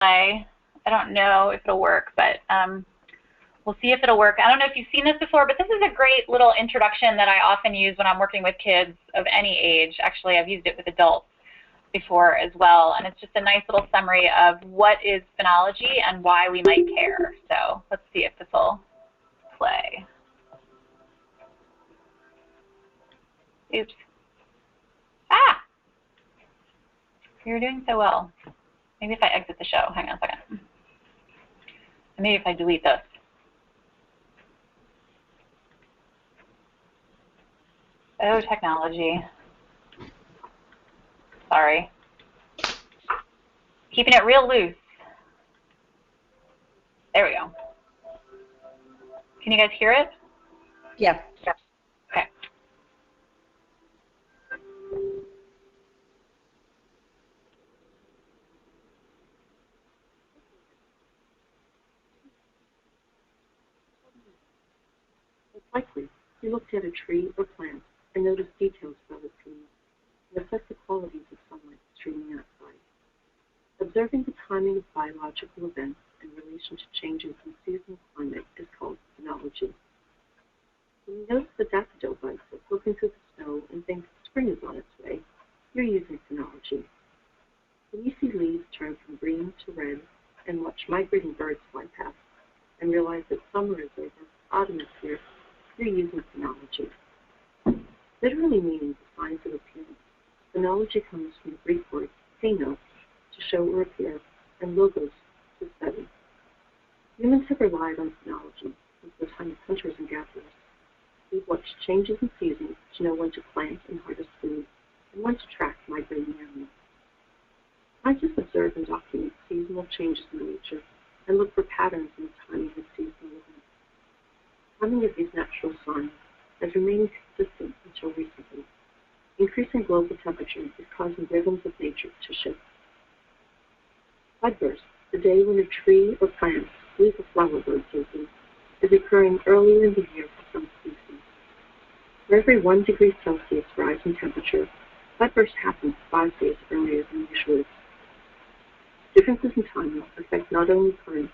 I don't know if it'll work, but we'll see if it'll work. I don't know if you've seen this before, but this is a great little introduction that I often use when I'm working with kids of any age. Actually, I've used it with adults before as well, and it's just a nice little summary of what is phenology and why we might care. So let's see if this will play. Oops. Ah! You're doing so well. Maybe if I exit the show. Hang on a second. Maybe if I delete this. Oh, technology. Sorry. Keeping it real loose. There we go. Can you guys hear it? Yeah. Okay. Likely, you looked at a tree or plant and noticed details about its leaves and assessed the qualities of sunlight streaming outside. Observing the timing of biological events in relation to changes in seasonal climate is called phenology. When you notice the daffodil buds that look into the snow and think spring is on its way, you're using phenology. When you see leaves turn from green to red and watch migrating birds fly past and realize that summer is over, autumn is here, you're using phenology. Literally meaning the signs of appearance, phenology comes from the Greek word pheno, to show or appear, and logos, to study. Humans have relied on phenology since the time of hunters and gatherers. We've watched changes in seasons to know when to plant and harvest food, and when to track migrating animals. Scientists observe and document seasonal changes in nature and look for patterns in the timing of seasonal events. Timing of these natural signs has remained consistent until recently. Increasing global temperature is causing rhythms of nature to shift. Budburst, the day when a tree or plant leaves a flower bud open, is occurring earlier in the year for some species. For every 1 degree Celsius rise in temperature, budburst happens 5 days earlier than usual. Differences in timing affect not only plants,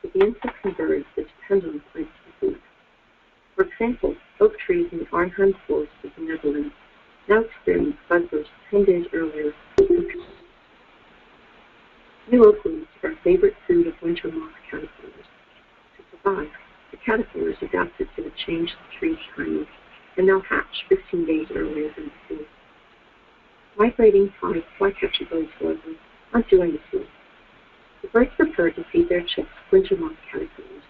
but the insects and birds that depend on plants for food. For example, oak trees in the Arnhem Forest of the Netherlands now experience budburst 10 days earlier. New oak leaves are a favorite food of winter moth caterpillars. To survive, the caterpillars adapted to the change in the tree's timing and now hatch 15 days earlier than before. Migrating flycatcher birds, however, aren't doing this well. The birds prefer to feed their chicks winter moth caterpillars.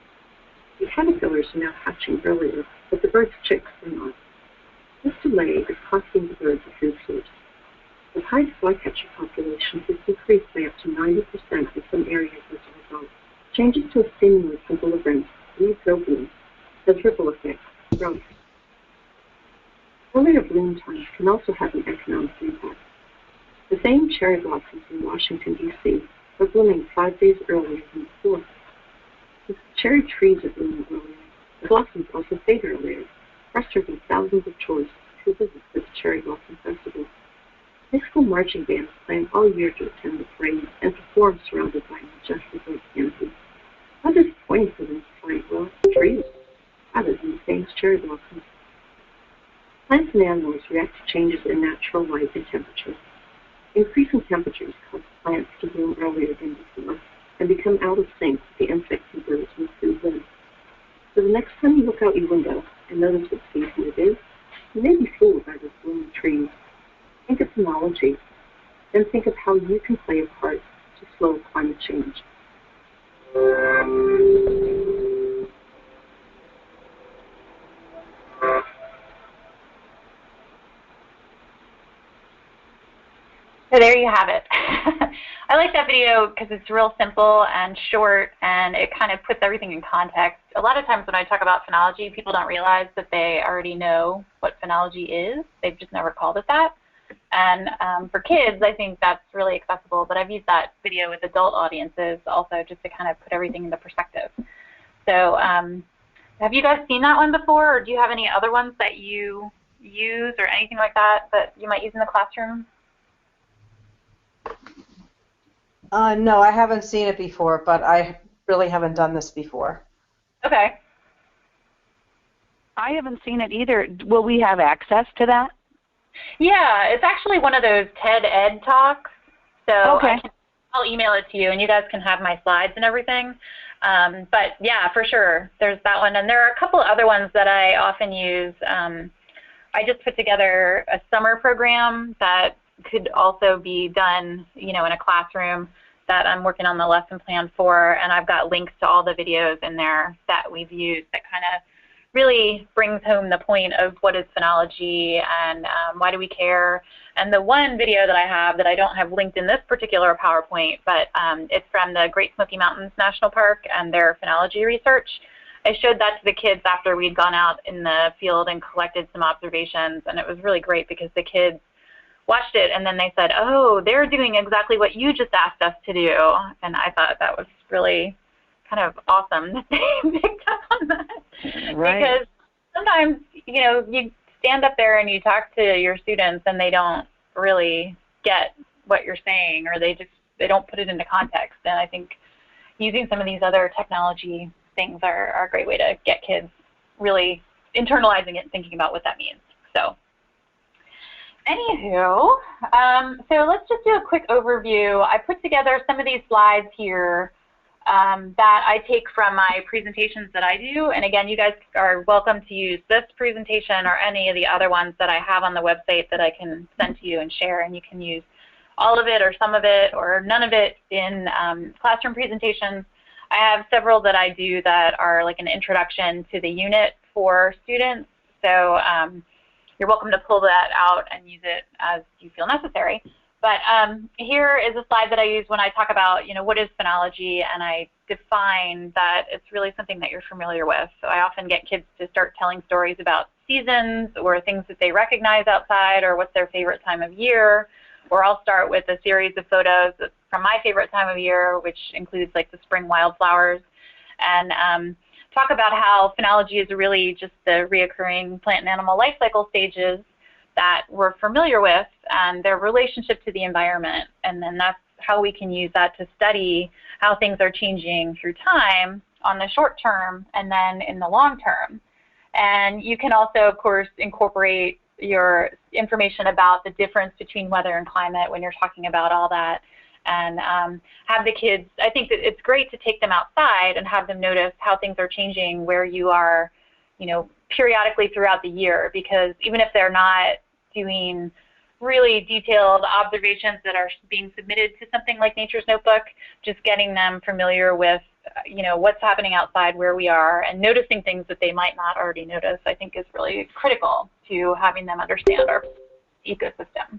The caterpillars are now hatching earlier, but the birds' chicks are not. This delay is costing the birds a food source. The high flycatcher population has decreased by up to 90% in some areas as a result. Changes to a seemingly simple event, leaf openings, has ripple effects throughout. Earlier bloom times can also have an economic impact. The same cherry blossoms in Washington, D.C. are blooming 5 days earlier than before. Since the cherry trees are blooming earlier, the blossoms also fade earlier, frustrating thousands of tourists who visit this cherry blossom festival. High school marching bands plan all year to attend the parade and perform surrounded by a majestic white canopy. How disappointing for them to find, well, trees rather than the famous cherry blossoms. Plants and animals react to changes in natural light and temperature. Increasing temperatures cause plants to bloom earlier than before and become out of sync with the insects and birds with food in. So the next time you look out your window and notice what season it is, you may be fooled by those blooming trees. Think of phenology, then think of how you can play a part to slow climate change. So there you have it. I like that video because it's real simple and short, and it kind of puts everything in context. A lot of times when I talk about phenology, people don't realize that they already know what phenology is. They've just never called it that. And for kids, I think that's really accessible, but I've used that video with adult audiences also just to kind of put everything into perspective. So have you guys seen that one before, or do you have any other ones that you use or anything like that that you might use in the classroom? No, I haven't seen it before, but I really haven't done this before. Okay. I haven't seen it either. Will we have access to that? Yeah, it's actually one of those TED Ed talks. So Okay. I'll email it to you, and you guys can have my slides and everything. But yeah, for sure, there's that one. And there are a couple other ones that I often use. I just put together a summer program that could also be done, in a classroom that I'm working on the lesson plan for, and I've got links to all the videos in there that we've used that kind of really brings home the point of what is phenology and why do we care. And the one video that I have that I don't have linked in this particular PowerPoint, but it's from the Great Smoky Mountains National Park and their phenology research. I showed that to the kids after we'd gone out in the field and collected some observations, and it was really great because the kids watched it and then they said, oh, they're doing exactly what you just asked us to do. And I thought that was really kind of awesome that they picked up on that. Right. Because sometimes, you stand up there and you talk to your students and they don't really get what you're saying, or they don't put it into context. And I think using some of these other technology things are a great way to get kids really internalizing it and thinking about what that means. So anywho, so let's just do a quick overview. I put together some of these slides here that I take from my presentations that I do. And again, you guys are welcome to use this presentation or any of the other ones that I have on the website that I can send to you and share, and you can use all of it or some of it or none of it in classroom presentations. I have several that I do that are like an introduction to the unit for students. So you're welcome to pull that out and use it as you feel necessary. But here is a slide that I use when I talk about, what is phenology, and I define that it's really something that you're familiar with. So I often get kids to start telling stories about seasons or things that they recognize outside or what's their favorite time of year. Or I'll start with a series of photos from my favorite time of year, which includes like the spring wildflowers, and talk about how phenology is really just the reoccurring plant and animal life cycle stages that we're familiar with and their relationship to the environment. And then that's how we can use that to study how things are changing through time on the short term and then in the long term. And you can also, of course, incorporate your information about the difference between weather and climate when you're talking about all that, and have the kids, I think that it's great to take them outside and have them notice how things are changing where you are, periodically throughout the year, because even if they're not doing really detailed observations that are being submitted to something like Nature's Notebook, just getting them familiar with, what's happening outside where we are and noticing things that they might not already notice, I think is really critical to having them understand our ecosystem.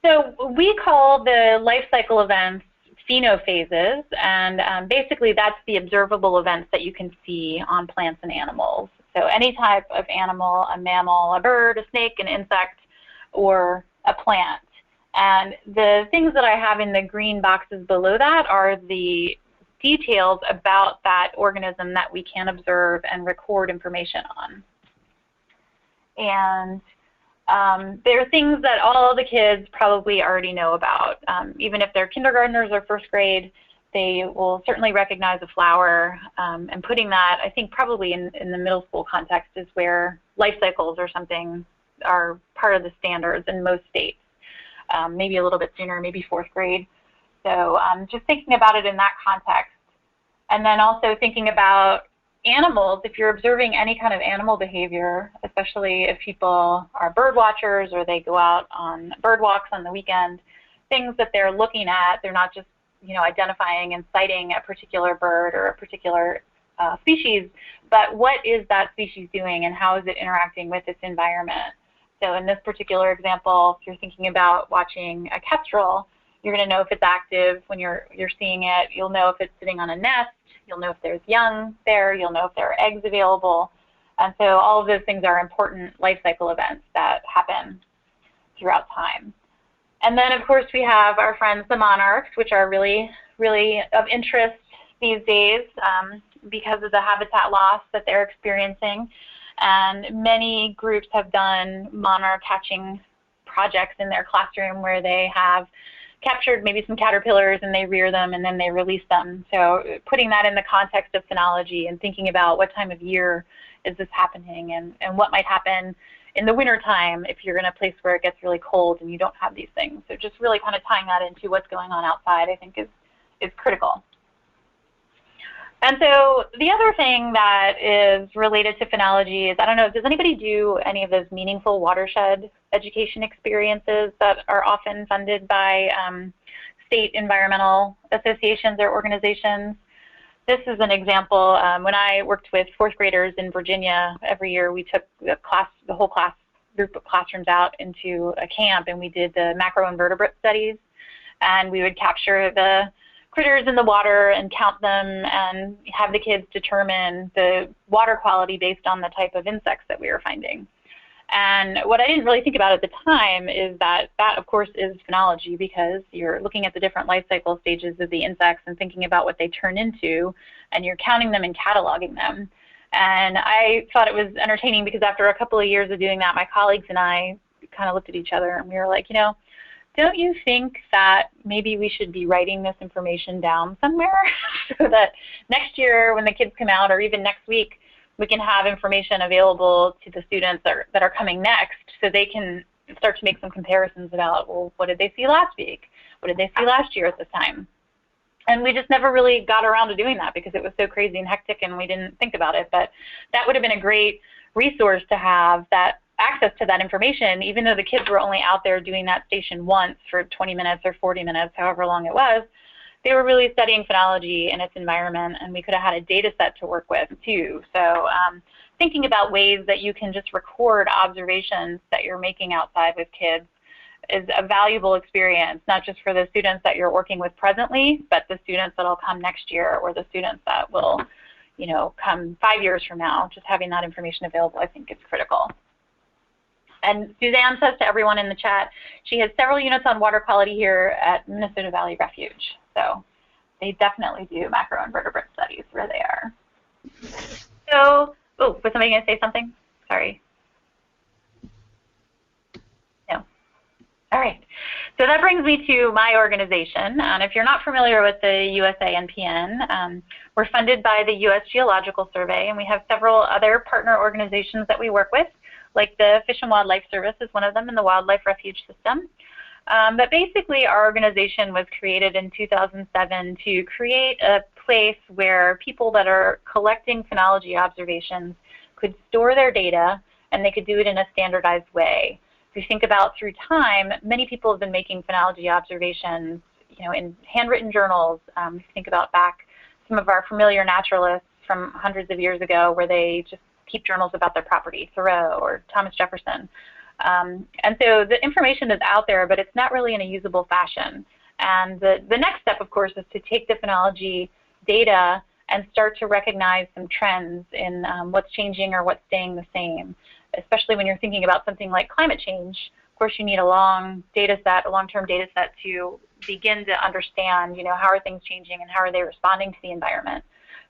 So we call the life cycle events phenophases, and basically that's the observable events that you can see on plants and animals. So any type of animal, a mammal, a bird, a snake, an insect, or a plant. And the things that I have in the green boxes below that are the details about that organism that we can observe and record information on. And there are things that all the kids probably already know about. Even if they're kindergartners or first grade, they will certainly recognize a flower. And putting that, I think probably in the middle school context is where life cycles or something are part of the standards in most states. Maybe a little bit sooner, maybe fourth grade. So just thinking about it in that context. And then also thinking about animals, if you're observing any kind of animal behavior, especially if people are bird watchers or they go out on bird walks on the weekend, things that they're looking at, they're not just identifying and citing a particular bird or a particular species, but what is that species doing and how is it interacting with its environment? So in this particular example, if you're thinking about watching a kestrel, you're going to know if it's active when you're seeing it. You'll know if it's sitting on a nest. You'll know if there's young there. You'll know if there are eggs available. And so all of those things are important life cycle events that happen throughout time. And then, of course, we have our friends, the monarchs, which are really, really of interest these days because of the habitat loss that they're experiencing. And many groups have done monarch catching projects in their classroom where they have captured maybe some caterpillars and they rear them and then they release them. So putting that in the context of phenology and thinking about what time of year is this happening and what might happen in the wintertime if you're in a place where it gets really cold and you don't have these things. So just really kind of tying that into what's going on outside, I think is critical. And so the other thing that is related to phenology is, I don't know, does anybody do any of those meaningful watershed education experiences that are often funded by state environmental associations or organizations? This is an example. When I worked with 4th graders in Virginia, every year we took the whole class group of classrooms out into a camp and we did the macroinvertebrate studies, and we would capture the critters in the water and count them and have the kids determine the water quality based on the type of insects that we were finding. And what I didn't really think about at the time is that of course is phenology, because you're looking at the different life cycle stages of the insects and thinking about what they turn into, and you're counting them and cataloging them. And I thought it was entertaining because after a couple of years of doing that, my colleagues and I kind of looked at each other and we were like, you know, don't you think that maybe we should be writing this information down somewhere so that next year when the kids come out, or even next week, we can have information available to the students that are coming next, so they can start to make some comparisons about, well, what did they see last week? What did they see last year at this time? And we just never really got around to doing that because it was so crazy and hectic and we didn't think about it. But that would have been a great resource to have, that access to that information, even though the kids were only out there doing that station once for 20 minutes or 40 minutes, however long it was. They were really studying phenology in its environment, and we could have had a data set to work with too. So thinking about ways that you can just record observations that you're making outside with kids is a valuable experience, not just for the students that you're working with presently, but the students that will come next year, or the students that will, you know, come 5 years from now. Just having that information available, I think, is critical. And Suzanne says to everyone in the chat, she has several units on water quality here at Minnesota Valley Refuge. So they definitely do macroinvertebrate studies where they are. So, oh, was somebody going to say something? Sorry. No. All right. So that brings me to my organization. And if you're not familiar with the USA-NPN, we're funded by the U.S. Geological Survey, and we have several other partner organizations that we work with, like the Fish and Wildlife Service is one of them in the Wildlife Refuge System. But basically, our organization was created in 2007 to create a place where people that are collecting phenology observations could store their data, and they could do it in a standardized way. If you think about through time, many people have been making phenology observations, you know, in handwritten journals. If you think about back some of our familiar naturalists from hundreds of years ago, where they just keep journals about their property, Thoreau or Thomas Jefferson. And so the information is out there, but it's not really in a usable fashion. And the next step, of course, is to take the phenology data and start to recognize some trends in what's changing or what's staying the same, especially when you're thinking about something like climate change. Of course, you need a long data set, a long-term data set to begin to understand, you know, how are things changing and how are they responding to the environment.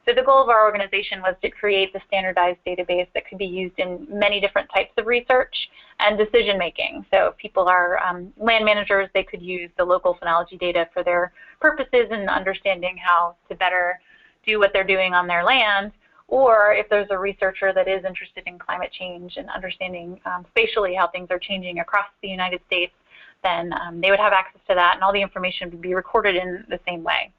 So the goal of our organization was to create the standardized database that could be used in many different types of research and decision making. So if people are land managers, they could use the local phenology data for their purposes and understanding how to better do what they're doing on their land. Or if there's a researcher that is interested in climate change and understanding spatially how things are changing across the United States, then they would have access to that, and all the information would be recorded in the same way.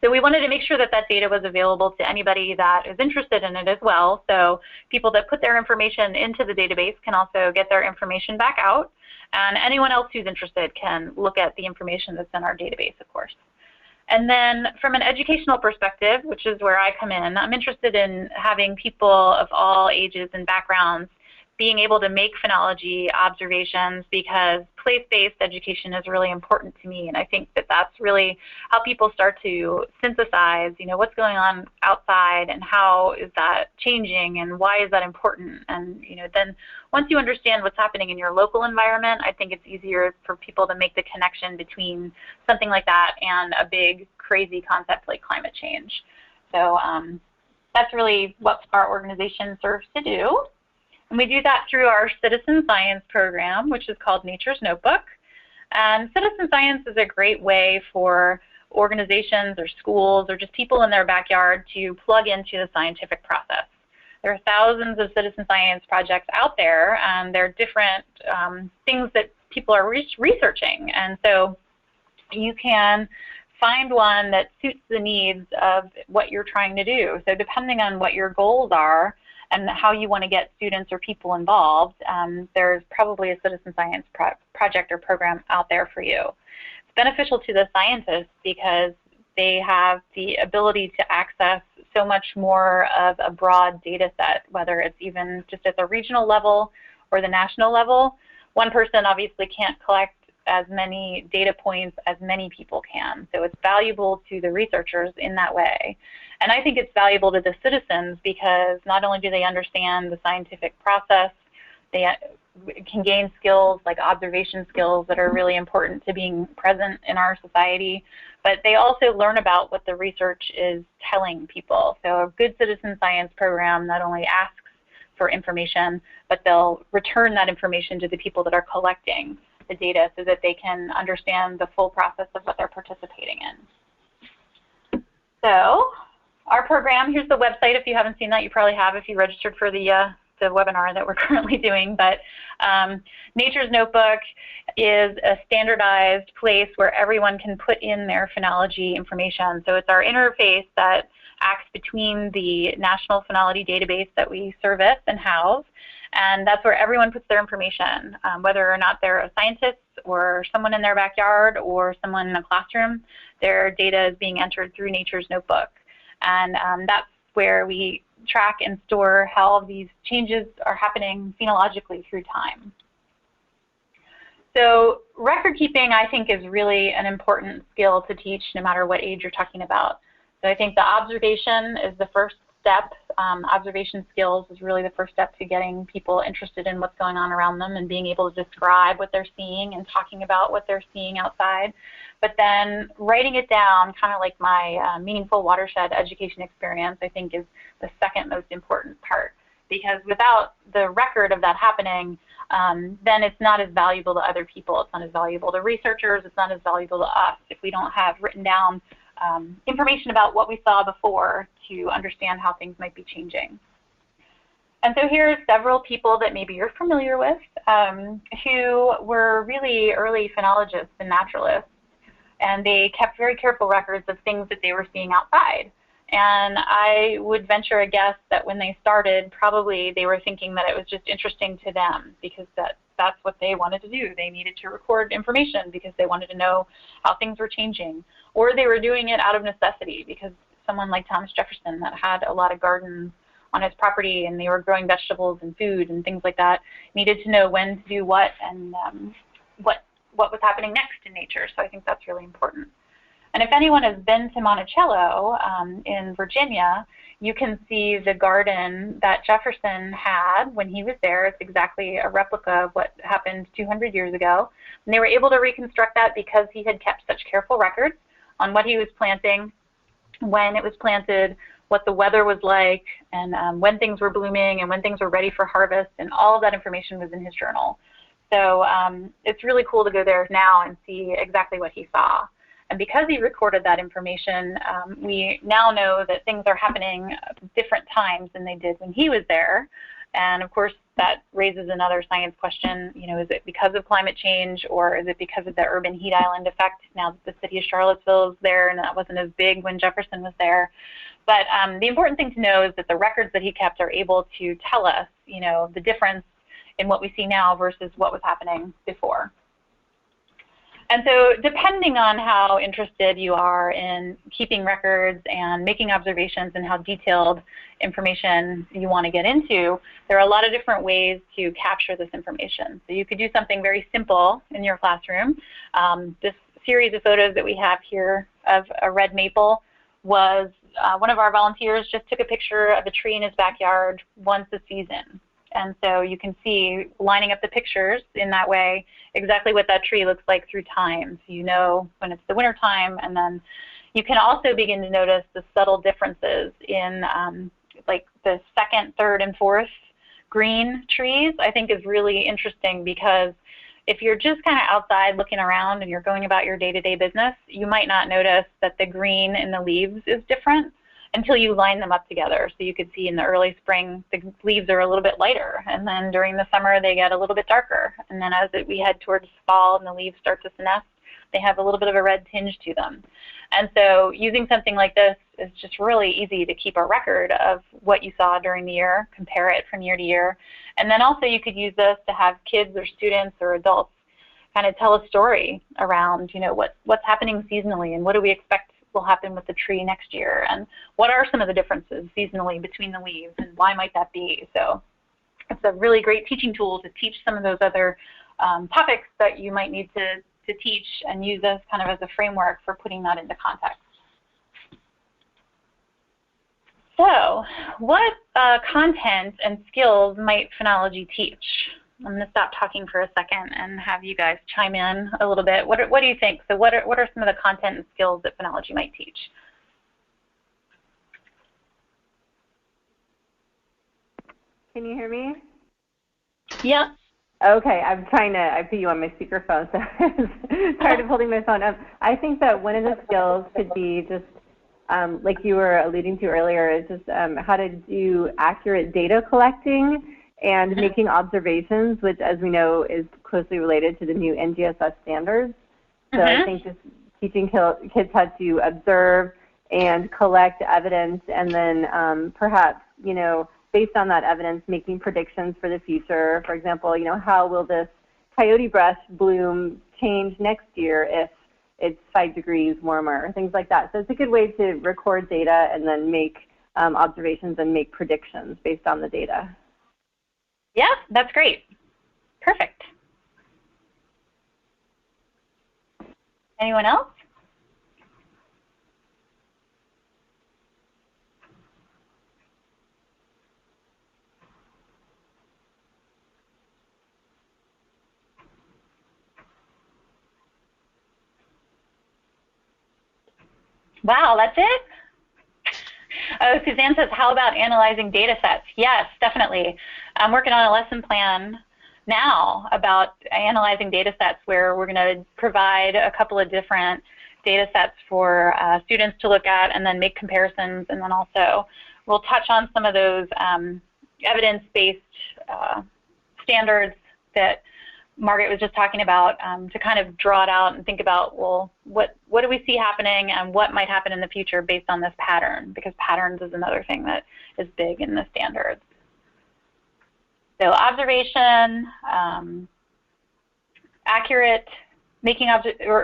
So we wanted to make sure that that data was available to anybody that is interested in it as well. So people that put their information into the database can also get their information back out, and anyone else who's interested can look at the information that's in our database, of course. And then from an educational perspective, which is where I come in, I'm interested in having people of all ages and backgrounds being able to make phenology observations, because place-based education is really important to me. And I think that that's really how people start to synthesize, you know, what's going on outside and how is that changing and why is that important. And, you know, then once you understand what's happening in your local environment, I think it's easier for people to make the connection between something like that and a big, crazy concept like climate change. So that's really what our organization serves to do. And we do that through our citizen science program, which is called Nature's Notebook. And citizen science is a great way for organizations or schools or just people in their backyard to plug into the scientific process. There are thousands of citizen science projects out there, and there are different things that people are researching. And so you can find one that suits the needs of what you're trying to do. So depending on what your goals are and how you want to get students or people involved, there's probably a citizen science project or program out there for you. It's beneficial to the scientists because they have the ability to access so much more of a broad data set, whether it's even just at the regional level or the national level. One person obviously can't collect as many data points as many people can. So it's valuable to the researchers in that way. And I think it's valuable to the citizens because not only do they understand the scientific process, they can gain skills like observation skills that are really important to being present in our society, but they also learn about what the research is telling people. So a good citizen science program not only asks for information, but they'll return that information to the people that are collecting the data so that they can understand the full process of what they're participating in. So our program, here's the website. If you haven't seen that, you probably have if you registered for the webinar that we're currently doing. But Nature's Notebook is a standardized place where everyone can put in their phenology information. So it's our interface that acts between the National Phenology Database that we service and house, and that's where everyone puts their information, whether or not they're a scientist or someone in their backyard or someone in a classroom. Their data is being entered through Nature's Notebook. And that's where we track and store how these changes are happening phenologically through time. So record keeping, I think, is really an important skill to teach no matter what age you're talking about. So I think the observation is the first step. Observation skills is really the first step to getting people interested in what's going on around them and being able to describe what they're seeing and talking about what they're seeing outside. But then writing it down, kind of like my meaningful watershed education experience, I think is the second most important part. Because without the record of that happening, then it's not as valuable to other people. It's not as valuable to researchers. It's not as valuable to us if we don't have written down information about what we saw before to understand how things might be changing. And so here are several people that maybe you're familiar with who were really early phenologists and naturalists. And they kept very careful records of things that they were seeing outside. And I would venture a guess that when they started, probably they were thinking that it was just interesting to them because that's what they wanted to do. They needed to record information because they wanted to know how things were changing. Or they were doing it out of necessity because someone like Thomas Jefferson that had a lot of gardens on his property and they were growing vegetables and food and things like that needed to know when to do what and what was happening next in nature. So I think that's really important. And if anyone has been to Monticello in Virginia, you can see the garden that Jefferson had when he was there. It's exactly a replica of what happened 200 years ago. And they were able to reconstruct that because he had kept such careful records on what he was planting, when it was planted, what the weather was like, and when things were blooming and when things were ready for harvest, and all of that information was in his journal. So it's really cool to go there now and see exactly what he saw. And because he recorded that information, we now know that things are happening at different times than they did when he was there. And of course, that raises another science question. You know, is it because of climate change or is it because of the urban heat island effect now that the city of Charlottesville is there and that wasn't as big when Jefferson was there? But the important thing to know is that the records that he kept are able to tell us, you know, the difference in what we see now versus what was happening before. And so depending on how interested you are in keeping records and making observations and how detailed information you want to get into, there are a lot of different ways to capture this information. So you could do something very simple in your classroom. This series of photos that we have here of a red maple was one of our volunteers just took a picture of a tree in his backyard once a season. And so you can see, lining up the pictures in that way, exactly what that tree looks like through time. So you know when it's the winter time, and then you can also begin to notice the subtle differences in like the second, third, and fourth green trees. I think is really interesting because if you're just kind of outside looking around and you're going about your day-to-day business, you might not notice that the green in the leaves is different until you line them up together. So you could see in the early spring, the leaves are a little bit lighter, and then during the summer, they get a little bit darker. And then as we head towards fall and the leaves start to senesce, they have a little bit of a red tinge to them. And so using something like this is just really easy to keep a record of what you saw during the year, compare it from year to year. And then also you could use this to have kids or students or adults kind of tell a story around, what's happening seasonally and what do we expect will happen with the tree next year, and what are some of the differences seasonally between the leaves, and why might that be? So it's a really great teaching tool to teach some of those other topics that you might need to teach, and use this kind of as a framework for putting that into context. So what content and skills might phenology teach? I'm going to stop talking for a second and have you guys chime in a little bit. What do you think? So what are some of the content and skills that phenology might teach? Can you hear me? Yeah. Okay, I put you on my speakerphone, so I started holding my phone up. I think that one of the skills could be just, like you were alluding to earlier, is just how to do accurate data collecting and making observations, which, as we know, is closely related to the new NGSS standards. So I think just teaching kids how to observe and collect evidence, and then perhaps, based on that evidence, making predictions for the future. For example, how will this coyote brush bloom change next year if it's 5 degrees warmer, things like that. So it's a good way to record data and then make observations and make predictions based on the data. Yeah, that's great. Perfect. Anyone else? Wow, that's it? Oh, Suzanne says, how about analyzing data sets? Yes, definitely. I'm working on a lesson plan now about analyzing data sets, where we're going to provide a couple of different data sets for students to look at and then make comparisons. And then also we'll touch on some of those evidence-based standards that Margaret was just talking about, to kind of draw it out and think about, well, what do we see happening and what might happen in the future based on this pattern, because patterns is another thing that is big in the standards. So observation,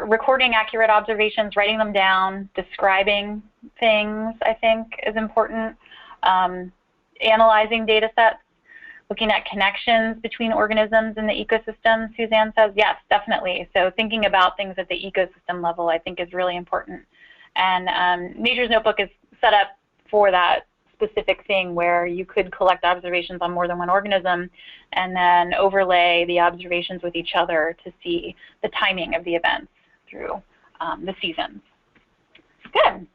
recording accurate observations, writing them down, describing things, I think, is important. Analyzing data sets, looking at connections between organisms in the ecosystem, Suzanne says, yes, definitely. So thinking about things at the ecosystem level, I think, is really important. And Nature's Notebook is set up for that specific thing, where you could collect observations on more than one organism and then overlay the observations with each other to see the timing of the events through the seasons. Good.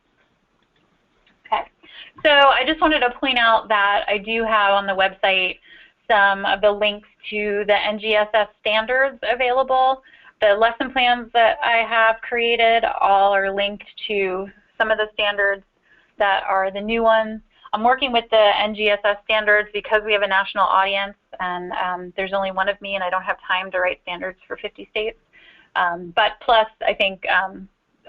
Okay. So I just wanted to point out that I do have on the website some of the links to the NGSS standards available. The lesson plans that I have created all are linked to some of the standards that are the new ones. I'm working with the NGSS standards because we have a national audience, and there's only one of me, and I don't have time to write standards for 50 states. But plus, I think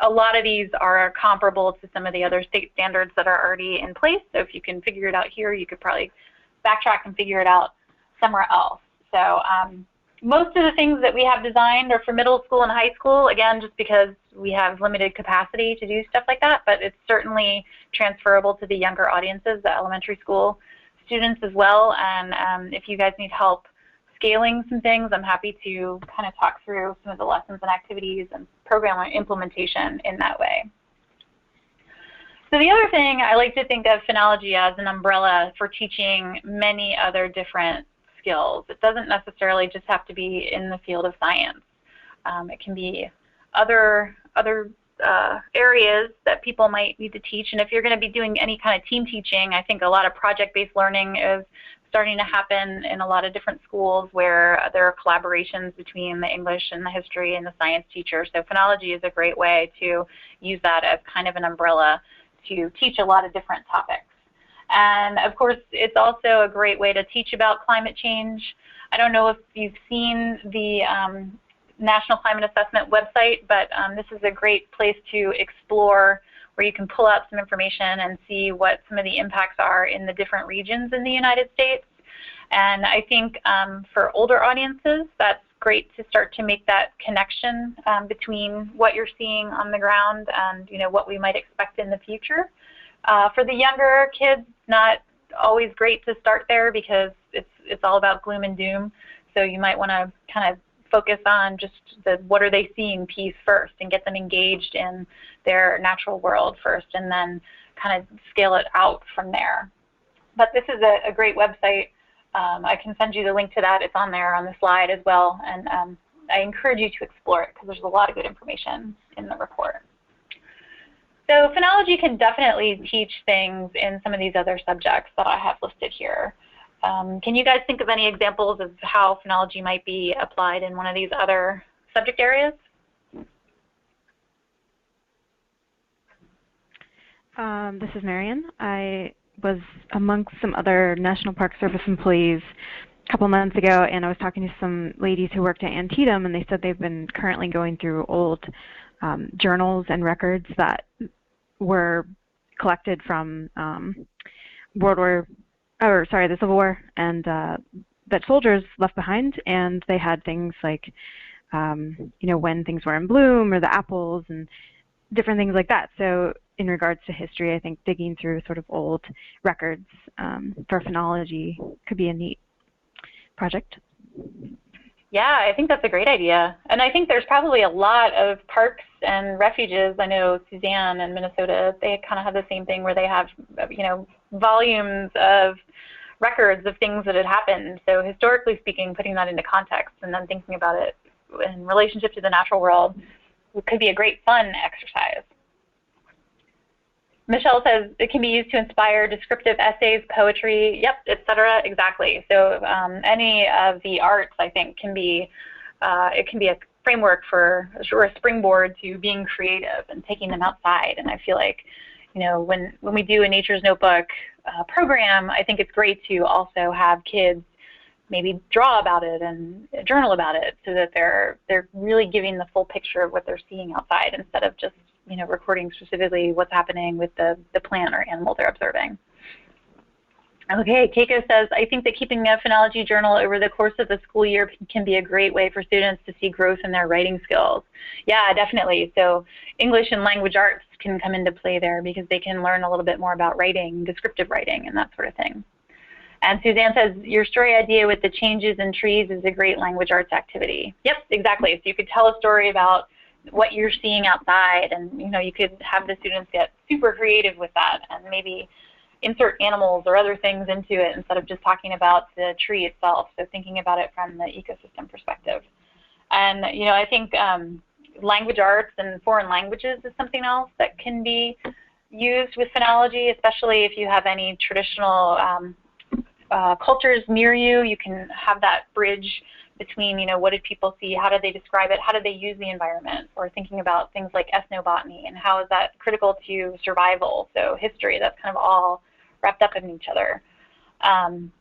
a lot of these are comparable to some of the other state standards that are already in place. So if you can figure it out here, you could probably backtrack and figure it out somewhere else. So most of the things that we have designed are for middle school and high school, again, just because we have limited capacity to do stuff like that, but it's certainly transferable to the younger audiences, the elementary school students as well. And if you guys need help scaling some things, I'm happy to kind of talk through some of the lessons and activities and program implementation in that way. So the other thing, I like to think of phenology as an umbrella for teaching many other different skills. It doesn't necessarily just have to be in the field of science. It can be other areas that people might need to teach. And if you're going to be doing any kind of team teaching, I think a lot of project-based learning is starting to happen in a lot of different schools where there are collaborations between the English and the history and the science teacher. So phenology is a great way to use that as kind of an umbrella to teach a lot of different topics. And of course, it's also a great way to teach about climate change. I don't know if you've seen the National Climate Assessment website, but this is a great place to explore, where you can pull out some information and see what some of the impacts are in the different regions in the United States. And I think for older audiences, that's great to start to make that connection between what you're seeing on the ground and what we might expect in the future. For the younger kids, not always great to start there because it's all about gloom and doom. So you might want to kind of focus on just the what are they seeing piece first and get them engaged in their natural world first, and then kind of scale it out from there. But this is a great website. I can send you the link to that. It's on there on the slide as well, and I encourage you to explore it because there's a lot of good information in the report. So phenology can definitely teach things in some of these other subjects that I have listed here. Can you guys think of any examples of how phenology might be applied in one of these other subject areas? This is Marion. I was amongst some other National Park Service employees a couple months ago, and I was talking to some ladies who worked at Antietam, and they said they've been currently going through old journals and records that were collected from the Civil War, and that soldiers left behind, and they had things like, when things were in bloom, or the apples, and different things like that. So in regards to history, I think digging through sort of old records for phenology could be a neat project. Yeah, I think that's a great idea. And I think there's probably a lot of parks and refuges. I know Suzanne in Minnesota, they kind of have the same thing where they have, volumes of records of things that had happened. So historically speaking, putting that into context and then thinking about it in relationship to the natural world could be a great fun exercise. Michelle says it can be used to inspire descriptive essays, poetry, yep, etc. Exactly. So any of the arts, I think, can be it can be a framework for, or a springboard to being creative and taking them outside. And I feel like, when we do a Nature's Notebook program, I think it's great to also have kids maybe draw about it and journal about it, so that they're really giving the full picture of what they're seeing outside instead of just recording specifically what's happening with the plant or animal they're observing. Okay, Keiko says, I think that keeping a phenology journal over the course of the school year can be a great way for students to see growth in their writing skills. Yeah, definitely. So English and language arts can come into play there because they can learn a little bit more about writing, descriptive writing, and that sort of thing. And Suzanne says, your story idea with the changes in trees is a great language arts activity. Yep, exactly. So you could tell a story about what you're seeing outside, and you could have the students get super creative with that and maybe insert animals or other things into it instead of just talking about the tree itself. So thinking about it from the ecosystem perspective. And I think language arts and foreign languages is something else that can be used with phenology, especially if you have any traditional cultures near you. You can have that bridge between, what did people see, how did they describe it, how did they use the environment, or thinking about things like ethnobotany and how is that critical to survival. So history, that's kind of all wrapped up in each other.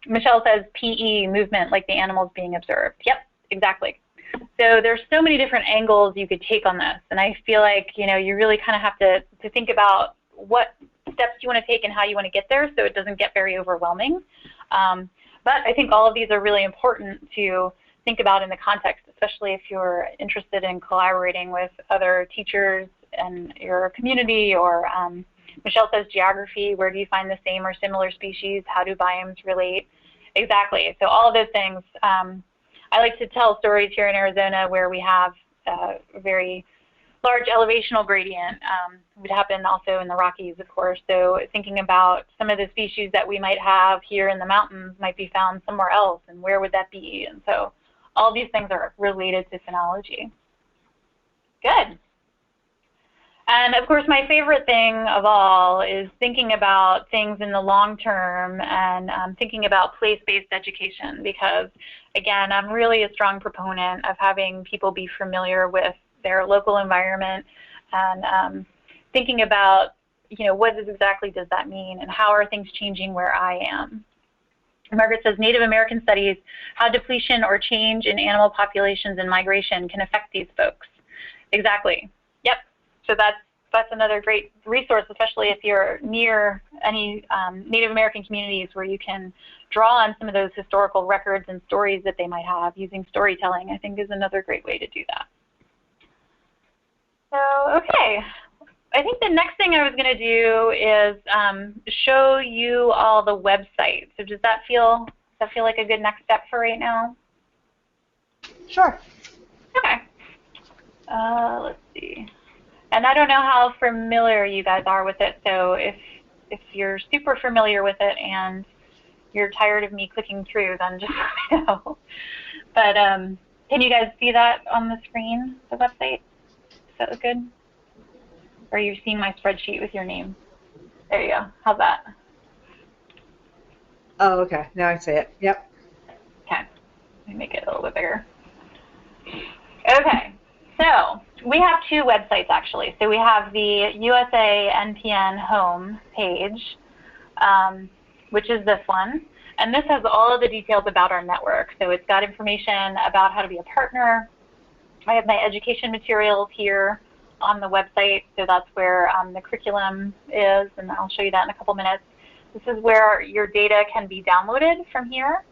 Michelle says PE, movement, like the animals being observed. Yep, exactly. So there's so many different angles you could take on this, and I feel like, you really kind of have to think about what steps you want to take and how you want to get there so it doesn't get very overwhelming. But I think all of these are really important to think about in the context, especially if you're interested in collaborating with other teachers in your community, or Michelle says geography, where do you find the same or similar species? How do biomes relate? Exactly. So all of those things. I like to tell stories here in Arizona where we have a very large elevational gradient. Would happen also in the Rockies, of course. So thinking about some of the species that we might have here in the mountains might be found somewhere else, and where would that be? And so all these things are related to phenology. Good. And of course, my favorite thing of all is thinking about things in the long term and thinking about place-based education, because again, I'm really a strong proponent of having people be familiar with their local environment and thinking about, you know, what exactly does that mean and how are things changing where I am. Margaret says, Native American studies, how depletion or change in animal populations and migration can affect these folks. Exactly. Yep. So that's another great resource, especially if you're near any Native American communities where you can draw on some of those historical records and stories that they might have. Using storytelling, I think, is another great way to do that. So, okay. I think the next thing I was going to do is show you all the websites. So does that feel like a good next step for right now? Sure. Okay. Let's see. And I don't know how familiar you guys are with it, so if you're super familiar with it and you're tired of me clicking through, then just let me know. But can you guys see that on the screen, the website? Does that look good? Or you've seen my spreadsheet with your name? There you go. How's that? Oh, okay. Now I see it. Yep. Okay. Let me make it a little bit bigger. Okay. So we have two websites, actually. So we have the USA-NPN home page, which is this one. And this has all of the details about our network. So it's got information about how to be a partner. I have my education materials here on the website. So that's where the curriculum is, and I'll show you that in a couple minutes. This is where your data can be downloaded from here.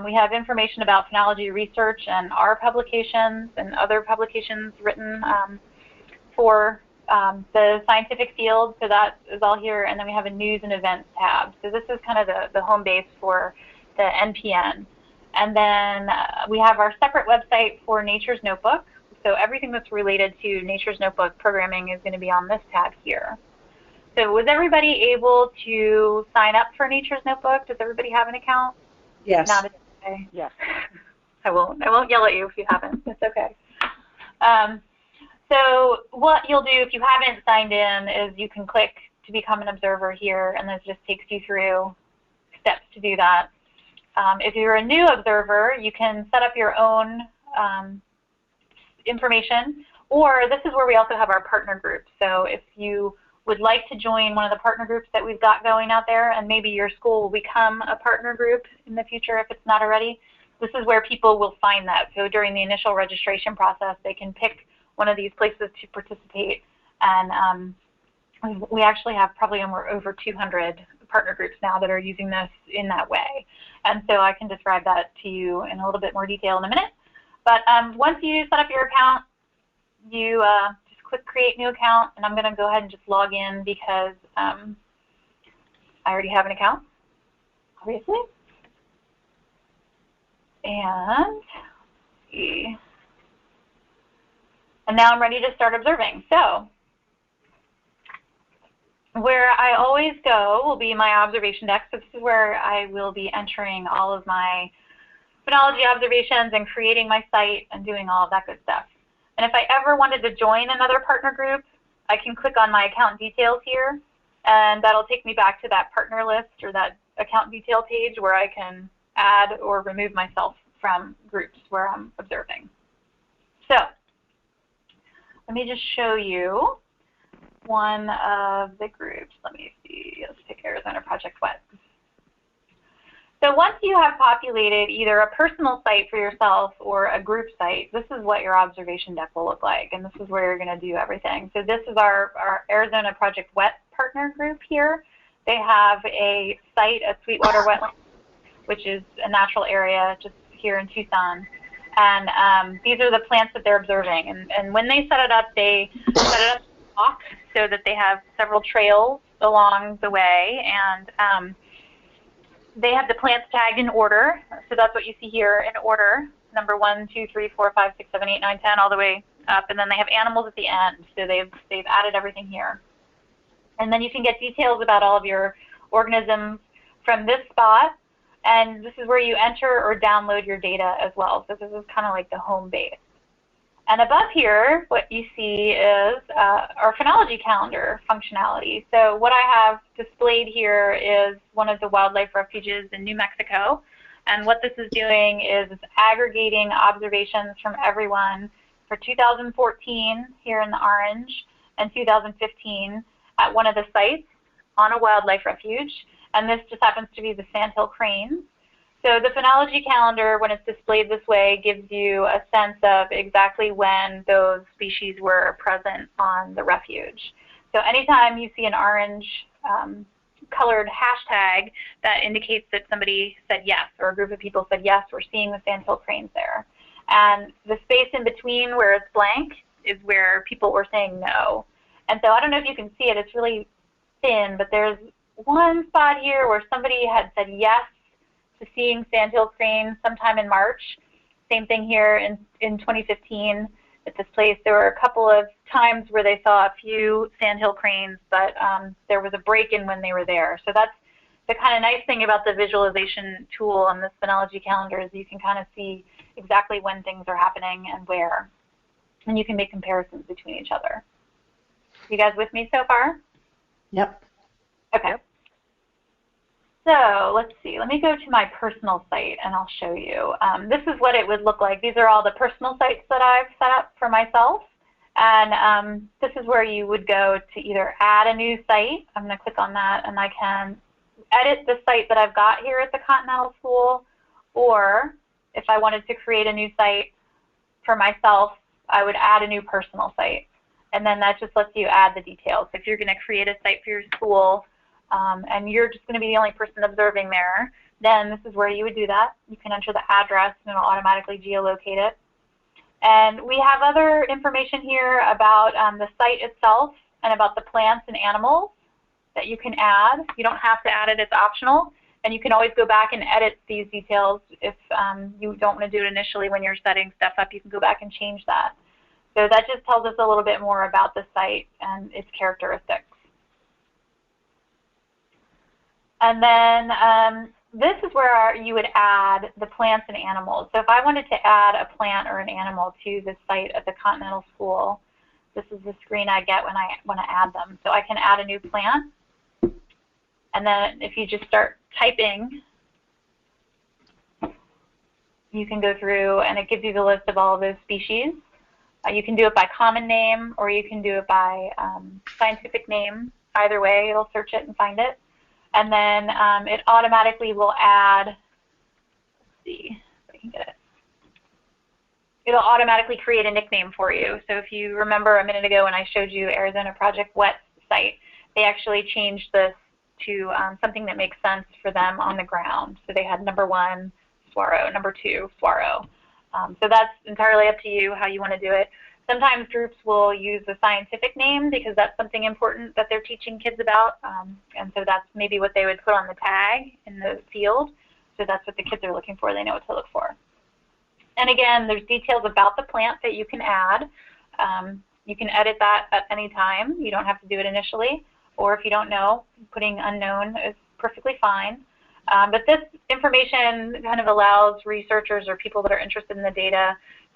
We have information about phenology research and our publications and other publications written for the scientific field, so that is all here. And then we have a news and events tab. So this is kind of the home base for the NPN. And then we have our separate website for Nature's Notebook. So everything that's related to Nature's Notebook programming is going to be on this tab here. So was everybody able to sign up for Nature's Notebook? Does everybody have an account? Yes. Not okay. Yes. I won't yell at you if you haven't. It's okay. So what you'll do if you haven't signed in is you can click to become an observer here, and this just takes you through steps to do that. If you're a new observer, you can set up your own information, or this is where we also have our partner groups. So if you would like to join one of the partner groups that we've got going out there, and maybe your school will become a partner group in the future if it's not already, this is where people will find that. So during the initial registration process, they can pick one of these places to participate. And we actually have probably over 200 partner groups now that are using this in that way. And so I can describe that to you in a little bit more detail in a minute. But once you set up your account, you just click Create New Account, and I'm going to go ahead and just log in because I already have an account, obviously. And now I'm ready to start observing. So where I always go will be my observation deck. So this is where I will be entering all of my phenology observations and creating my site and doing all of that good stuff. And if I ever wanted to join another partner group, I can click on my account details here, and that'll take me back to that partner list or that account detail page where I can add or remove myself from groups where I'm observing. So let me just show you one of the groups. Let me see. Let's take Arizona Project Wet. So once you have populated either a personal site for yourself or a group site, this is what your observation deck will look like, and this is where you're going to do everything. So this is our Arizona Project Wet partner group here. They have a site at Sweetwater Wetlands, which is a natural area just here in Tucson. And these are the plants that they're observing. And when they set it up, they set it up to walk so that they have several trails along the way. And they have the plants tagged in order. So that's what you see here in order. Number 1, 2, 3, 4, 5, 6, 7, 8, 9, 10, all the way up. And then they have animals at the end. So they've added everything here. And then you can get details about all of your organisms from this spot. And this is where you enter or download your data as well. So this is kind of like the home base. And above here, what you see is our Phenology Calendar functionality. So what I have displayed here is one of the wildlife refuges in New Mexico. And what this is doing is it's aggregating observations from everyone for 2014 here in the orange and 2015 at one of the sites on a wildlife refuge. And this just happens to be the sandhill cranes. So the Phenology Calendar, when it's displayed this way, gives you a sense of exactly when those species were present on the refuge. So anytime you see an orange colored hashtag, that indicates that somebody said yes, or a group of people said yes, we're seeing the sandhill cranes there. And the space in between where it's blank is where people were saying no. And so I don't know if you can see it, it's really thin, but there's one spot here where somebody had said yes to seeing sandhill cranes sometime in March. Same thing here in 2015 at this place. There were a couple of times where they saw a few sandhill cranes, but there was a break in when they were there. So that's the kind of nice thing about the visualization tool on this Phenology Calendar is you can kind of see exactly when things are happening and where. And you can make comparisons between each other. You guys with me so far? Yep. Okay. Yep. So let's see, let me go to my personal site and I'll show you. This is what it would look like. These are all the personal sites that I've set up for myself. And this is where you would go to either add a new site. I'm going to click on that and I can edit the site that I've got here at the Continental School. Or if I wanted to create a new site for myself, I would add a new personal site. And then that just lets you add the details. If you're going to create a site for your school, and you're just going to be the only person observing there, then this is where you would do that. You can enter the address and it'll automatically geolocate it. And we have other information here about the site itself and about the plants and animals that you can add. You don't have to add it, it's optional. And you can always go back and edit these details if you don't want to do it initially when you're setting stuff up. You can go back and change that. So that just tells us a little bit more about the site and its characteristics. And then this is where you would add the plants and animals. So if I wanted to add a plant or an animal to the site at the Continental School, this is the screen I get when I want to add them. So I can add a new plant. And then if you just start typing, you can go through and it gives you the list of all of those species. You can do it by common name or you can do it by scientific name. Either way, it'll search it and find it. And then it automatically will add, let's see if I can get it. It'll automatically create a nickname for you. So if you remember a minute ago when I showed you Arizona Project Wet site, they actually changed this to something that makes sense for them on the ground. So they had number 1, Saguaro, number 2, Saguaro. So that's entirely up to you how you want to do it. Sometimes groups will use a scientific name because that's something important that they're teaching kids about. And so that's maybe what they would put on the tag in the field. So that's what the kids are looking for. They know what to look for. And again, there's details about the plant that you can add. You can edit that at any time. You don't have to do it initially. Or if you don't know, putting unknown is perfectly fine. But this information kind of allows researchers or people that are interested in the data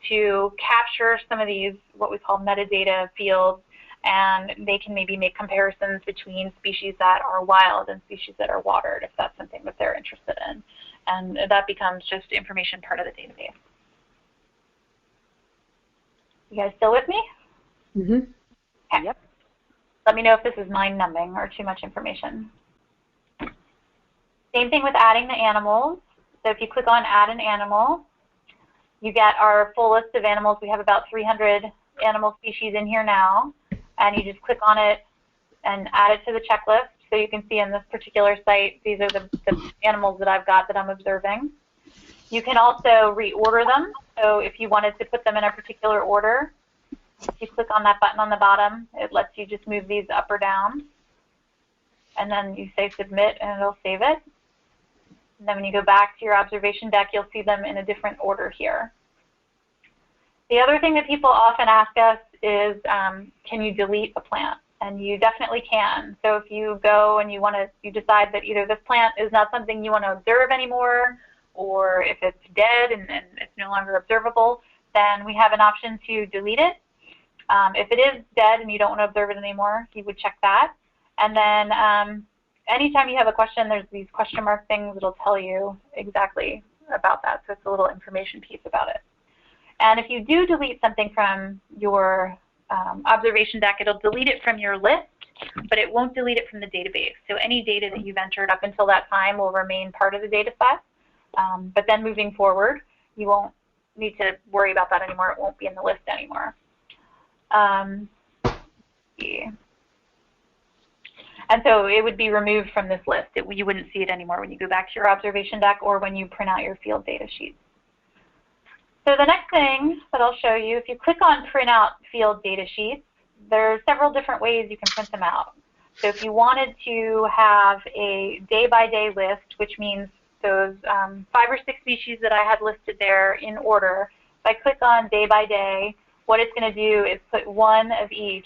to capture some of these, what we call metadata fields, and they can maybe make comparisons between species that are wild and species that are watered, if that's something that they're interested in. And that becomes just information part of the database. You guys still with me? Mm-hmm. Okay. Yep. Let me know if this is mind-numbing or too much information. Same thing with adding the animals. So if you click on Add an Animal, you get our full list of animals. We have about 300 animal species in here now. And you just click on it and add it to the checklist. So you can see in this particular site, these are the animals that I've got that I'm observing. You can also reorder them. So if you wanted to put them in a particular order, if you click on that button on the bottom, it lets you just move these up or down. And then you say Submit, and it'll save it. And then when you go back to your observation deck, you'll see them in a different order here. The other thing that people often ask us is, can you delete a plant? And you definitely can. So if you go and you decide that either this plant is not something you want to observe anymore, or if it's dead and it's no longer observable, then we have an option to delete it. If it is dead and you don't want to observe it anymore, you would check that. And then anytime you have a question, there's these question mark things that'll tell you exactly about that. So it's a little information piece about it. And if you do delete something from your observation deck, it'll delete it from your list, but it won't delete it from the database. So any data that you've entered up until that time will remain part of the data set. But then moving forward, you won't need to worry about that anymore. It won't be in the list anymore. And so it would be removed from this list. You wouldn't see it anymore when you go back to your observation deck or when you print out your field data sheets. So the next thing that I'll show you, if you click on Print Out Field Data Sheets, there are several different ways you can print them out. So if you wanted to have a day-by-day list, which means those 5 or 6 species that I had listed there in order, if I click on day by day, what it's going to do is put one of each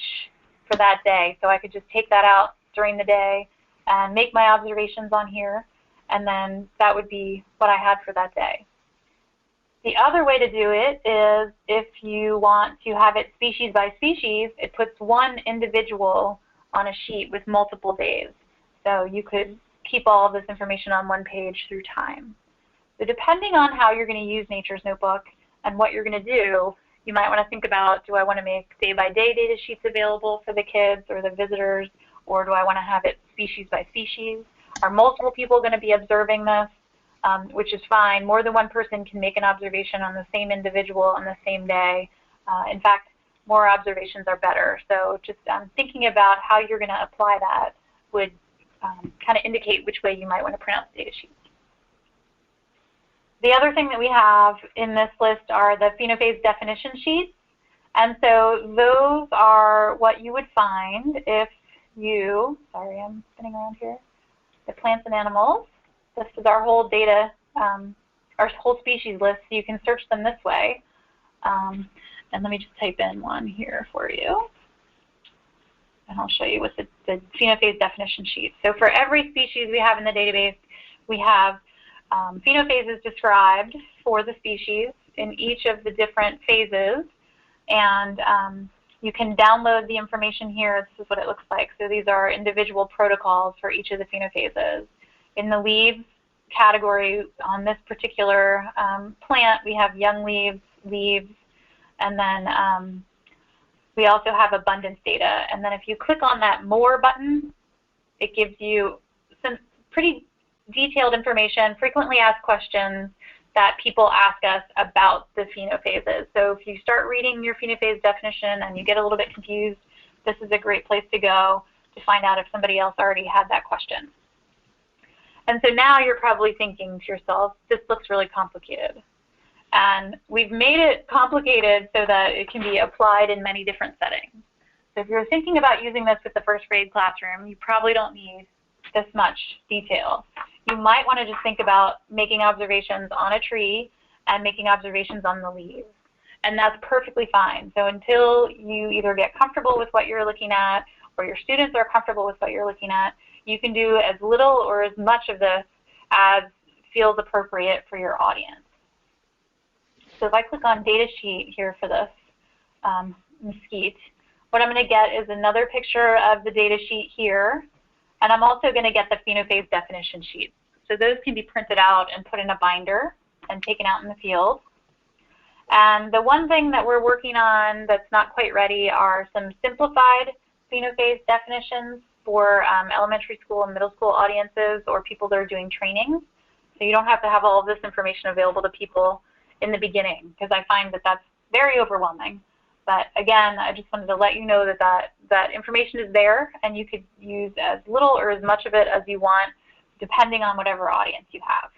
for that day. So I could just take that out during the day and make my observations on here, and then that would be what I had for that day. The other way to do it is if you want to have it species by species, it puts one individual on a sheet with multiple days. So you could keep all of this information on one page through time. So depending on how you're going to use Nature's Notebook and what you're going to do, you might want to think about, do I want to make day-by-day data sheets available for the kids or the visitors, or do I want to have it species by species? Are multiple people going to be observing this? Which is fine. More than one person can make an observation on the same individual on the same day. In fact, more observations are better. So just thinking about how you're going to apply that would kind of indicate which way you might want to print out the data sheets. The other thing that we have in this list are the phenophase definition sheets. And so those are what you would find if you, sorry, I'm spinning around here, the plants and animals. This is our whole data, our whole species list, so you can search them this way. And let me just type in one here for you. And I'll show you with the phenophase definition sheet. So for every species we have in the database, we have phenophases described for the species in each of the different phases. And you can download the information here. This is what it looks like. So these are individual protocols for each of the phenophases. In the leaves category on this particular plant, we have young leaves, leaves, and then we also have abundance data. And then if you click on that More button, it gives you some pretty detailed information, frequently asked questions that people ask us about the phenophases. So if you start reading your phenophase definition and you get a little bit confused, this is a great place to go to find out if somebody else already had that question. And so now you're probably thinking to yourself, this looks really complicated. And we've made it complicated so that it can be applied in many different settings. So if you're thinking about using this with the first grade classroom, you probably don't need this much detail. You might want to just think about making observations on a tree and making observations on the leaves. And that's perfectly fine. So until you either get comfortable with what you're looking at or your students are comfortable with what you're looking at, you can do as little or as much of this as feels appropriate for your audience. So if I click on data sheet here for this mesquite, what I'm going to get is another picture of the data sheet here, and I'm also going to get the phenophase definition sheet. So those can be printed out and put in a binder and taken out in the field. And the one thing that we're working on that's not quite ready are some simplified phenophase definitions for elementary school and middle school audiences or people that are doing training. So you don't have to have all of this information available to people in the beginning, because I find that that's very overwhelming. But again, I just wanted to let you know that that information is there, and you could use as little or as much of it as you want, depending on whatever audience you have.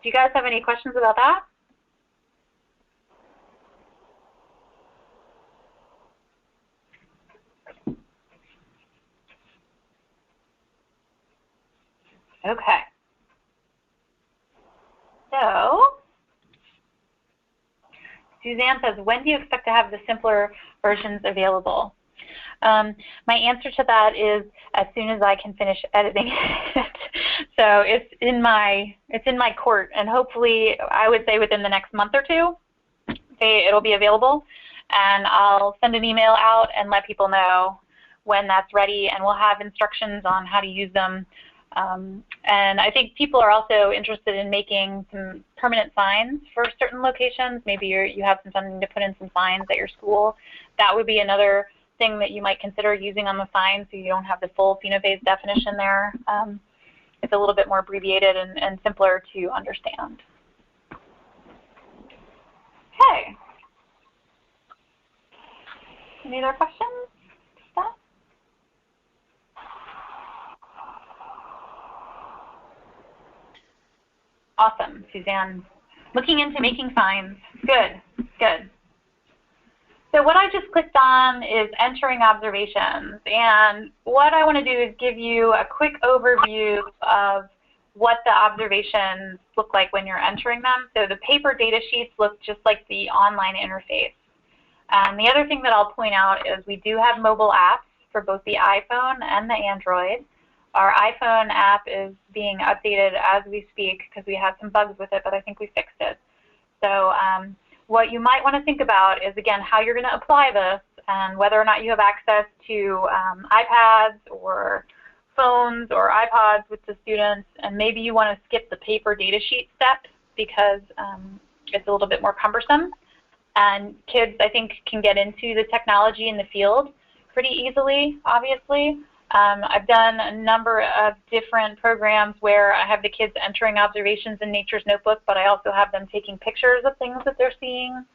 Do you guys have any questions about that? Okay. So, Suzanne says, when do you expect to have the simpler versions available? My answer to that is as soon as I can finish editing it. So it's in my court, and hopefully I would say within the next month or two, hey, it'll be available, and I'll send an email out and let people know when that's ready, and we'll have instructions on how to use them. And I think people are also interested in making some permanent signs for certain locations. Maybe you have something to put in some signs at your school. That would be another thing that you might consider using on the sign, so you don't have the full phenophase definition there. It's a little bit more abbreviated and simpler to understand. Okay. Any other questions? Awesome, Suzanne. Looking into making signs. Good, good. So what I just clicked on is entering observations. And what I want to do is give you a quick overview of what the observations look like when you're entering them. So the paper data sheets look just like the online interface. The other thing that I'll point out is we do have mobile apps for both the iPhone and the Android. Our iPhone app is being updated as we speak because we had some bugs with it, but I think we fixed it. So what you might want to think about is, again, how you're going to apply this and whether or not you have access to iPads or phones or iPods with the students, and maybe you want to skip the paper data sheet step because it's a little bit more cumbersome. And kids, I think, can get into the technology in the field pretty easily, obviously. I've done a number of different programs where I have the kids entering observations in Nature's Notebook, but I also have them taking pictures of things that they're seeing.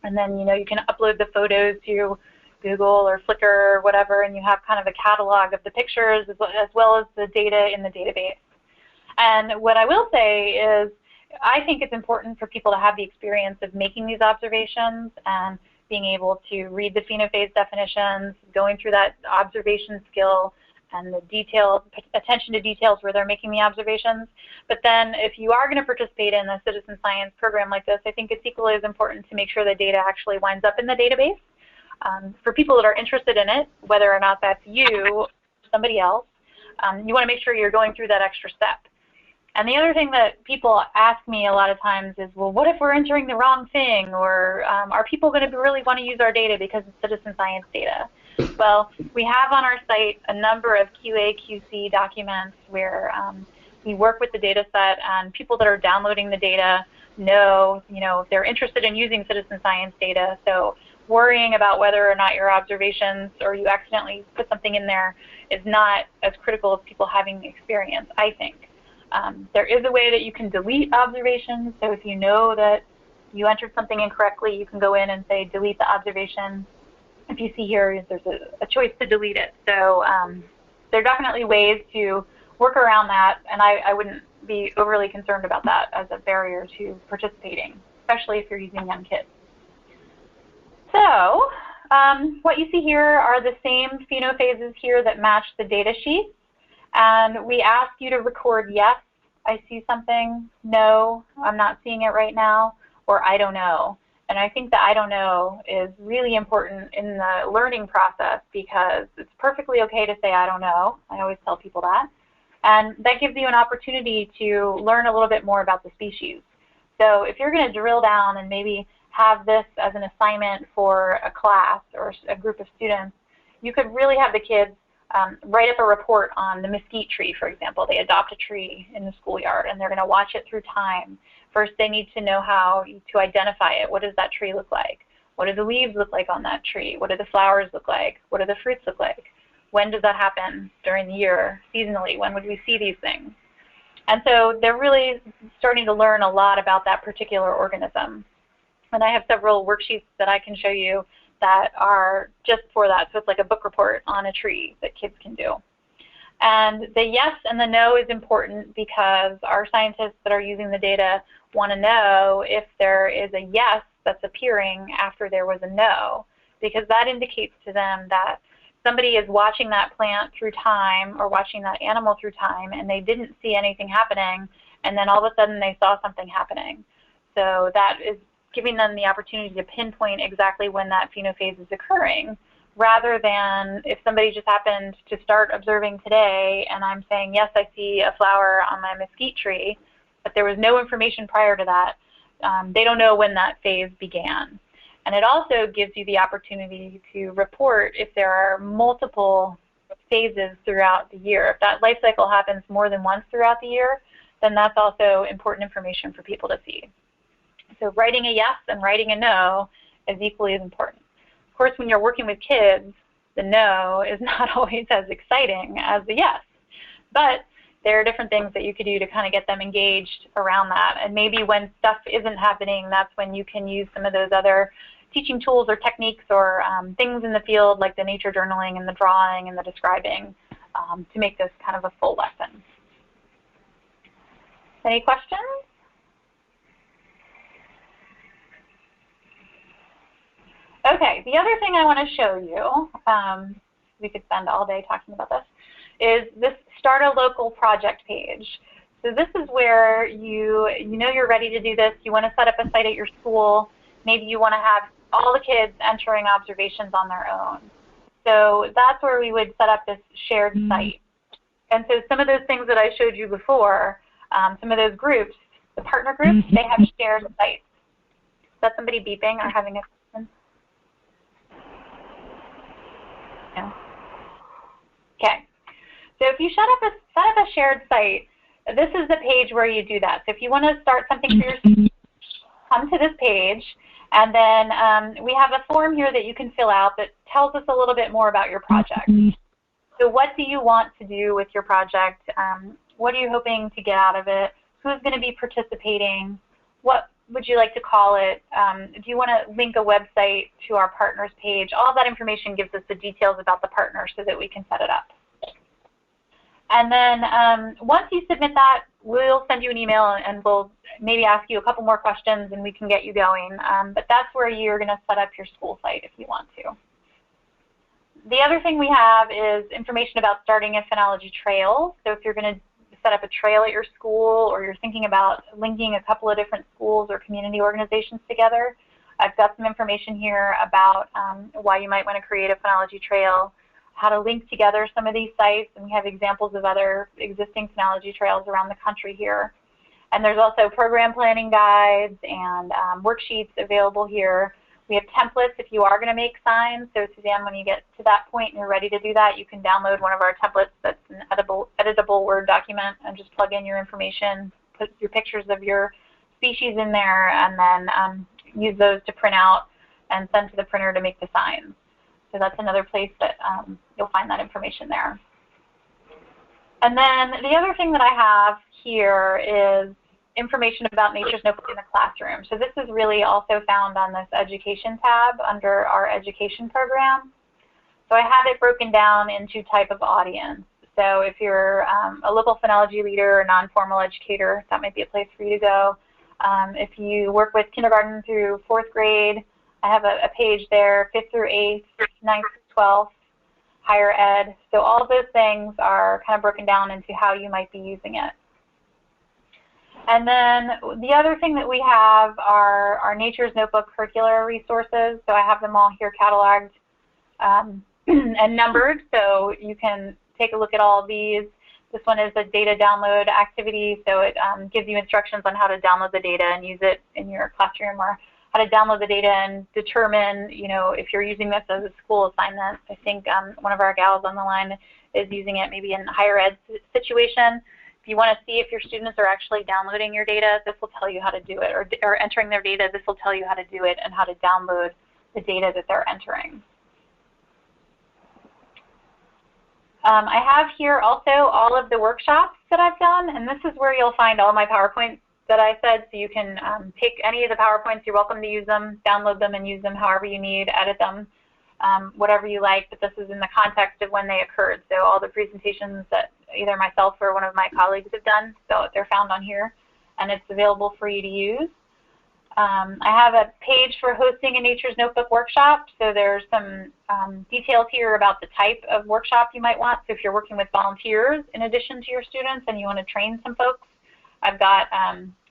And then, you know, you can upload the photos to Google or Flickr or whatever, and you have kind of a catalog of the pictures as well as the data in the database. And what I will say is I think it's important for people to have the experience of making these observations and being able to read the phenophase definitions, going through that observation skill and the detail, attention to details where they're making the observations. But then if you are going to participate in a citizen science program like this, I think it's equally as important to make sure the data actually winds up in the database. For people that are interested in it, whether or not that's you or somebody else, you want to make sure you're going through that extra step. And the other thing that people ask me a lot of times is, well, what if we're entering the wrong thing? Or are people going to really want to use our data because it's citizen science data? Well, we have on our site a number of QA/QC documents where we work with the data set, and people that are downloading the data know, if they're interested in using citizen science data. So worrying about whether or not your observations or you accidentally put something in there is not as critical as people having experience, I think. There is a way that you can delete observations. So if you know that you entered something incorrectly, you can go in and say delete the observation. If you see here, there's a choice to delete it. So there are definitely ways to work around that, and I wouldn't be overly concerned about that as a barrier to participating, especially if you're using young kids. So what you see here are the same phenophases here that match the data sheets. And we ask you to record yes, I see something, no, I'm not seeing it right now, or I don't know. And I think the I don't know is really important in the learning process because it's perfectly okay to say I don't know. I always tell people that. And that gives you an opportunity to learn a little bit more about the species. So if you're going to drill down and maybe have this as an assignment for a class or a group of students, you could really have the kids write up a report on the mesquite tree, for example. They adopt a tree in the schoolyard, and they're going to watch it through time. First, they need to know how to identify it. What does that tree look like? What do the leaves look like on that tree? What do the flowers look like? What do the fruits look like? When does that happen during the year, seasonally? When would we see these things? And so they're really starting to learn a lot about that particular organism. And I have several worksheets that I can show you that are just for that. So it's like a book report on a tree that kids can do. And the yes and the no is important because our scientists that are using the data want to know if there is a yes that's appearing after there was a no, because that indicates to them that somebody is watching that plant through time or watching that animal through time and they didn't see anything happening, and then all of a sudden they saw something happening. So that is giving them the opportunity to pinpoint exactly when that phenophase is occurring, rather than if somebody just happened to start observing today and I'm saying, yes, I see a flower on my mesquite tree, but there was no information prior to that, they don't know when that phase began. And it also gives you the opportunity to report if there are multiple phases throughout the year. If that life cycle happens more than once throughout the year, then that's also important information for people to see. So writing a yes and writing a no is equally as important. Of course, when you're working with kids, the no is not always as exciting as the yes. But there are different things that you could do to kind of get them engaged around that. And maybe when stuff isn't happening, that's when you can use some of those other teaching tools or techniques or things in the field like the nature journaling and the drawing and the describing to make this kind of a full lesson. Any questions? Okay, the other thing I want to show you, we could spend all day talking about this, is this Start a Local project page. So this is where you know you're ready to do this, you want to set up a site at your school, maybe you want to have all the kids entering observations on their own. So that's where we would set up this shared site. And so some of those things that I showed you before, some of those groups, the partner groups, they have shared sites. Is that somebody beeping or having a question? No. Okay. So if you set up a shared site, this is the page where you do that. So if you want to start something for your students, come to this page, and then we have a form here that you can fill out that tells us a little bit more about your project. So what do you want to do with your project? What are you hoping to get out of it? Who's going to be participating? What would you like to call it? Do you want to link a website to our partners page? All that information gives us the details about the partner so that we can set it up. And then once you submit that, we'll send you an email and we'll maybe ask you a couple more questions and we can get you going. But that's where you're going to set up your school site if you want to. The other thing we have is information about starting a Phenology Trail. So if you're going to set up a trail at your school or you're thinking about linking a couple of different schools or community organizations together, I've got some information here about why you might want to create a Phenology Trail, how to link together some of these sites, and we have examples of other existing Phenology Trails around the country here. And there's also program planning guides and worksheets available here. We have templates if you are going to make signs. So Suzanne, when you get to that point and you're ready to do that, you can download one of our templates that's an editable Word document and just plug in your information, put your pictures of your species in there, and then use those to print out and send to the printer to make the signs. So that's another place that you'll find that information there. And then the other thing that I have here is information about Nature's Notebook in the classroom. So this is really also found on this Education tab under our Education program. So I have it broken down into type of audience. So if you're a local phenology leader or non-formal educator, that might be a place for you to go. If you work with kindergarten through 4th grade, I have a page there, 5th through 8th, 9th through 12th, higher ed. So all of those things are kind of broken down into how you might be using it. And then the other thing that we have are our Nature's Notebook curricular resources. So I have them all here cataloged and numbered, so you can take a look at all of these. This one is a data download activity, so it gives you instructions on how to download the data and use it in your classroom, or how to download the data and determine, if you're using this as a school assignment. I think one of our gals on the line is using it maybe in a higher ed situation. If you want to see if your students are actually downloading your data, this will tell you how to do it, or entering their data, this will tell you how to do it and how to download the data that they're entering. I have here also all of the workshops that I've done, and this is where you'll find all my PowerPoints that I said, so you can take any of the PowerPoints, you're welcome to use them, download them and use them however you need, edit them, whatever you like, but this is in the context of when they occurred. So all the presentations that either myself or one of my colleagues have done, so they're found on here, and it's available for you to use. I have a page for hosting a Nature's Notebook workshop, so there's some details here about the type of workshop you might want. So if you're working with volunteers in addition to your students and you want to train some folks, I've got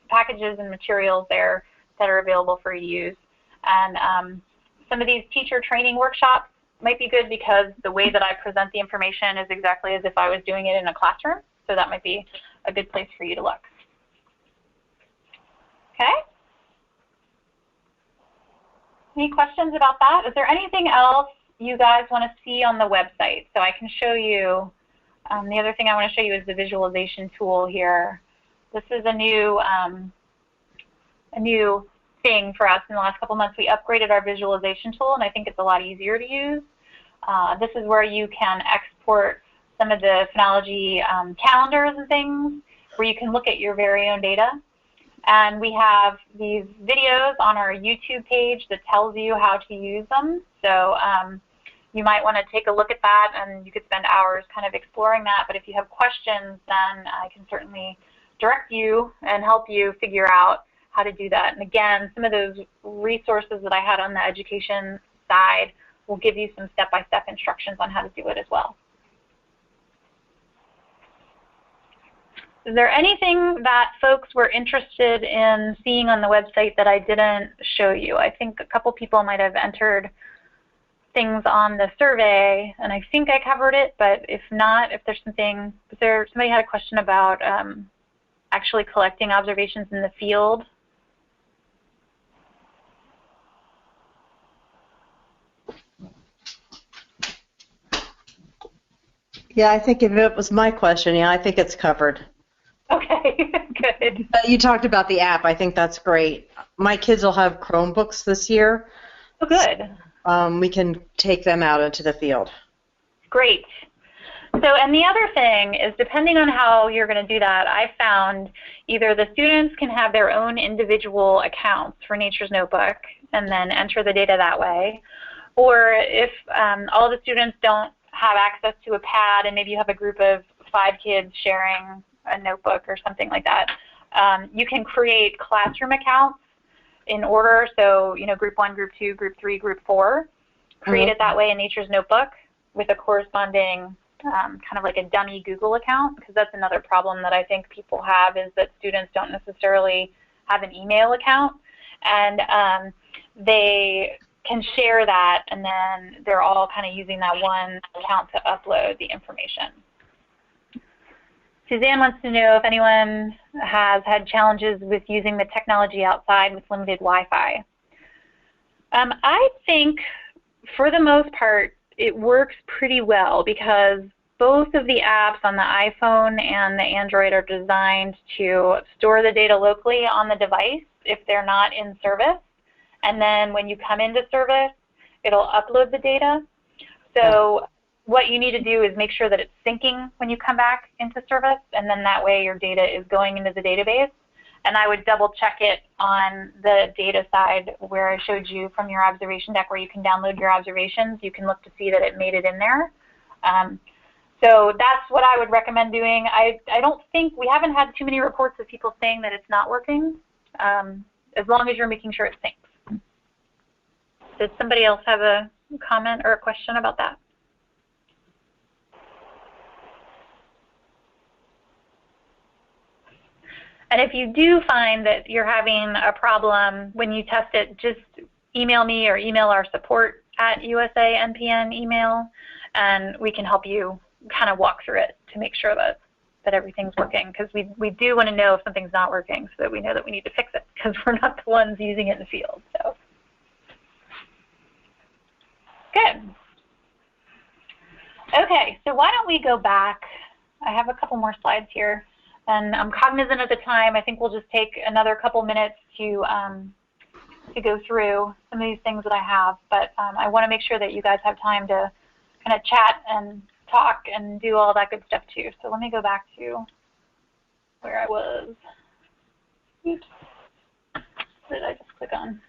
packages and materials there that are available for you to use. And some of these teacher training workshops might be good because the way that I present the information is exactly as if I was doing it in a classroom, so that might be a good place for you to look. Okay? Any questions about that? Is there anything else you guys want to see on the website? So I can show you, the other thing I want to show you is the visualization tool here. This is a new thing for us in the last couple months. We upgraded our visualization tool, and I think it's a lot easier to use. This is where you can export some of the Phenology calendars and things, where you can look at your very own data. And we have these videos on our YouTube page that tells you how to use them. So you might want to take a look at that, and you could spend hours kind of exploring that. But if you have questions, then I can certainly direct you and help you figure out how to do that. And again, some of those resources that I had on the education side will give you some step-by-step instructions on how to do it as well. Is there anything that folks were interested in seeing on the website that I didn't show you? I think a couple people might have entered things on the survey, and I think I covered it, but if not, if there's something, somebody had a question about actually collecting observations in the field. Yeah, I think if it was my question, yeah, I think it's covered. Okay, good. You talked about the app. I think that's great. My kids will have Chromebooks this year. Oh, good. We can take them out into the field. Great. So, and the other thing is, depending on how you're going to do that, I found either the students can have their own individual accounts for Nature's Notebook and then enter the data that way, or if all the students don't have access to a pad and maybe you have a group of 5 kids sharing a notebook or something like that, you can create classroom accounts in order. So, you know, group 1, group 2, group 3, group 4, create it that way in Nature's Notebook with a corresponding kind of like a dummy Google account, because that's another problem that I think people have, is that students don't necessarily have an email account, and they can share that, and then they're all kind of using that one account to upload the information. Suzanne wants to know if anyone has had challenges with using the technology outside with limited Wi-Fi. I think for the most part it works pretty well, because both of the apps on the iPhone and the Android are designed to store the data locally on the device if they're not in service. And then when you come into service, it'll upload the data. So what you need to do is make sure that it's syncing when you come back into service, and then that way your data is going into the database. And I would double check it on the data side where I showed you from your observation deck, where you can download your observations. You can look to see that it made it in there. So that's what I would recommend doing. I don't think, we haven't had too many reports of people saying that it's not working, as long as you're making sure it syncs. Did somebody else have a comment or a question about that? And if you do find that you're having a problem when you test it, just email me or email our support at USA-NPN email, and we can help you kind of walk through it to make sure that everything's working, because we do want to know if something's not working so that we know that we need to fix it, because we're not the ones using it in the field. So good. Okay, so why don't we go back? I have a couple more slides here, and I'm cognizant of the time. I think we'll just take another couple minutes to go through some of these things that I have, but I want to make sure that you guys have time to kind of chat and talk and do all that good stuff too. So let me go back to where I was. Oops. What did I just click on?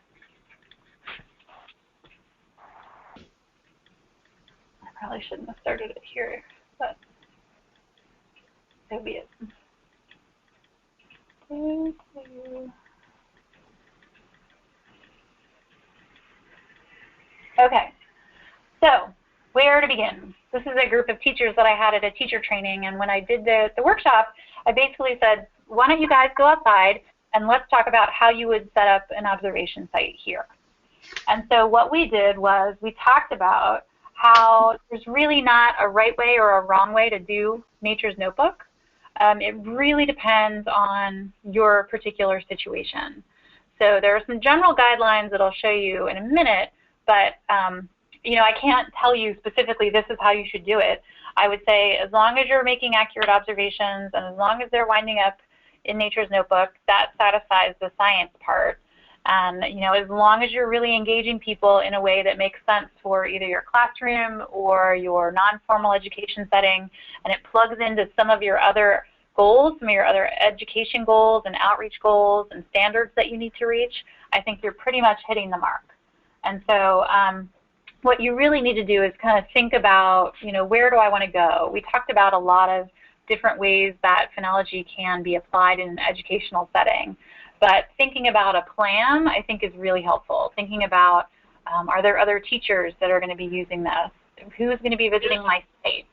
I probably shouldn't have started it here, but so be it. Okay, so where to begin? This is a group of teachers that I had at a teacher training, and when I did the workshop, I basically said, why don't you guys go outside and let's talk about how you would set up an observation site here. And so what we did was we talked about how there's really not a right way or a wrong way to do Nature's Notebook. It really depends on your particular situation. So there are some general guidelines that I'll show you in a minute, but you know, I can't tell you specifically this is how you should do it. I would say as long as you're making accurate observations and as long as they're winding up in Nature's Notebook, that satisfies the science part. And you know, as long as you're really engaging people in a way that makes sense for either your classroom or your non-formal education setting, and it plugs into some of your other goals, some of your other education goals and outreach goals and standards that you need to reach, I think you're pretty much hitting the mark. And so what you really need to do is kind of think about, you know, where do I want to go? We talked about a lot of different ways that phenology can be applied in an educational setting. But thinking about a plan, I think, is really helpful. Thinking about, are there other teachers that are going to be using this? Who's going to be visiting my site?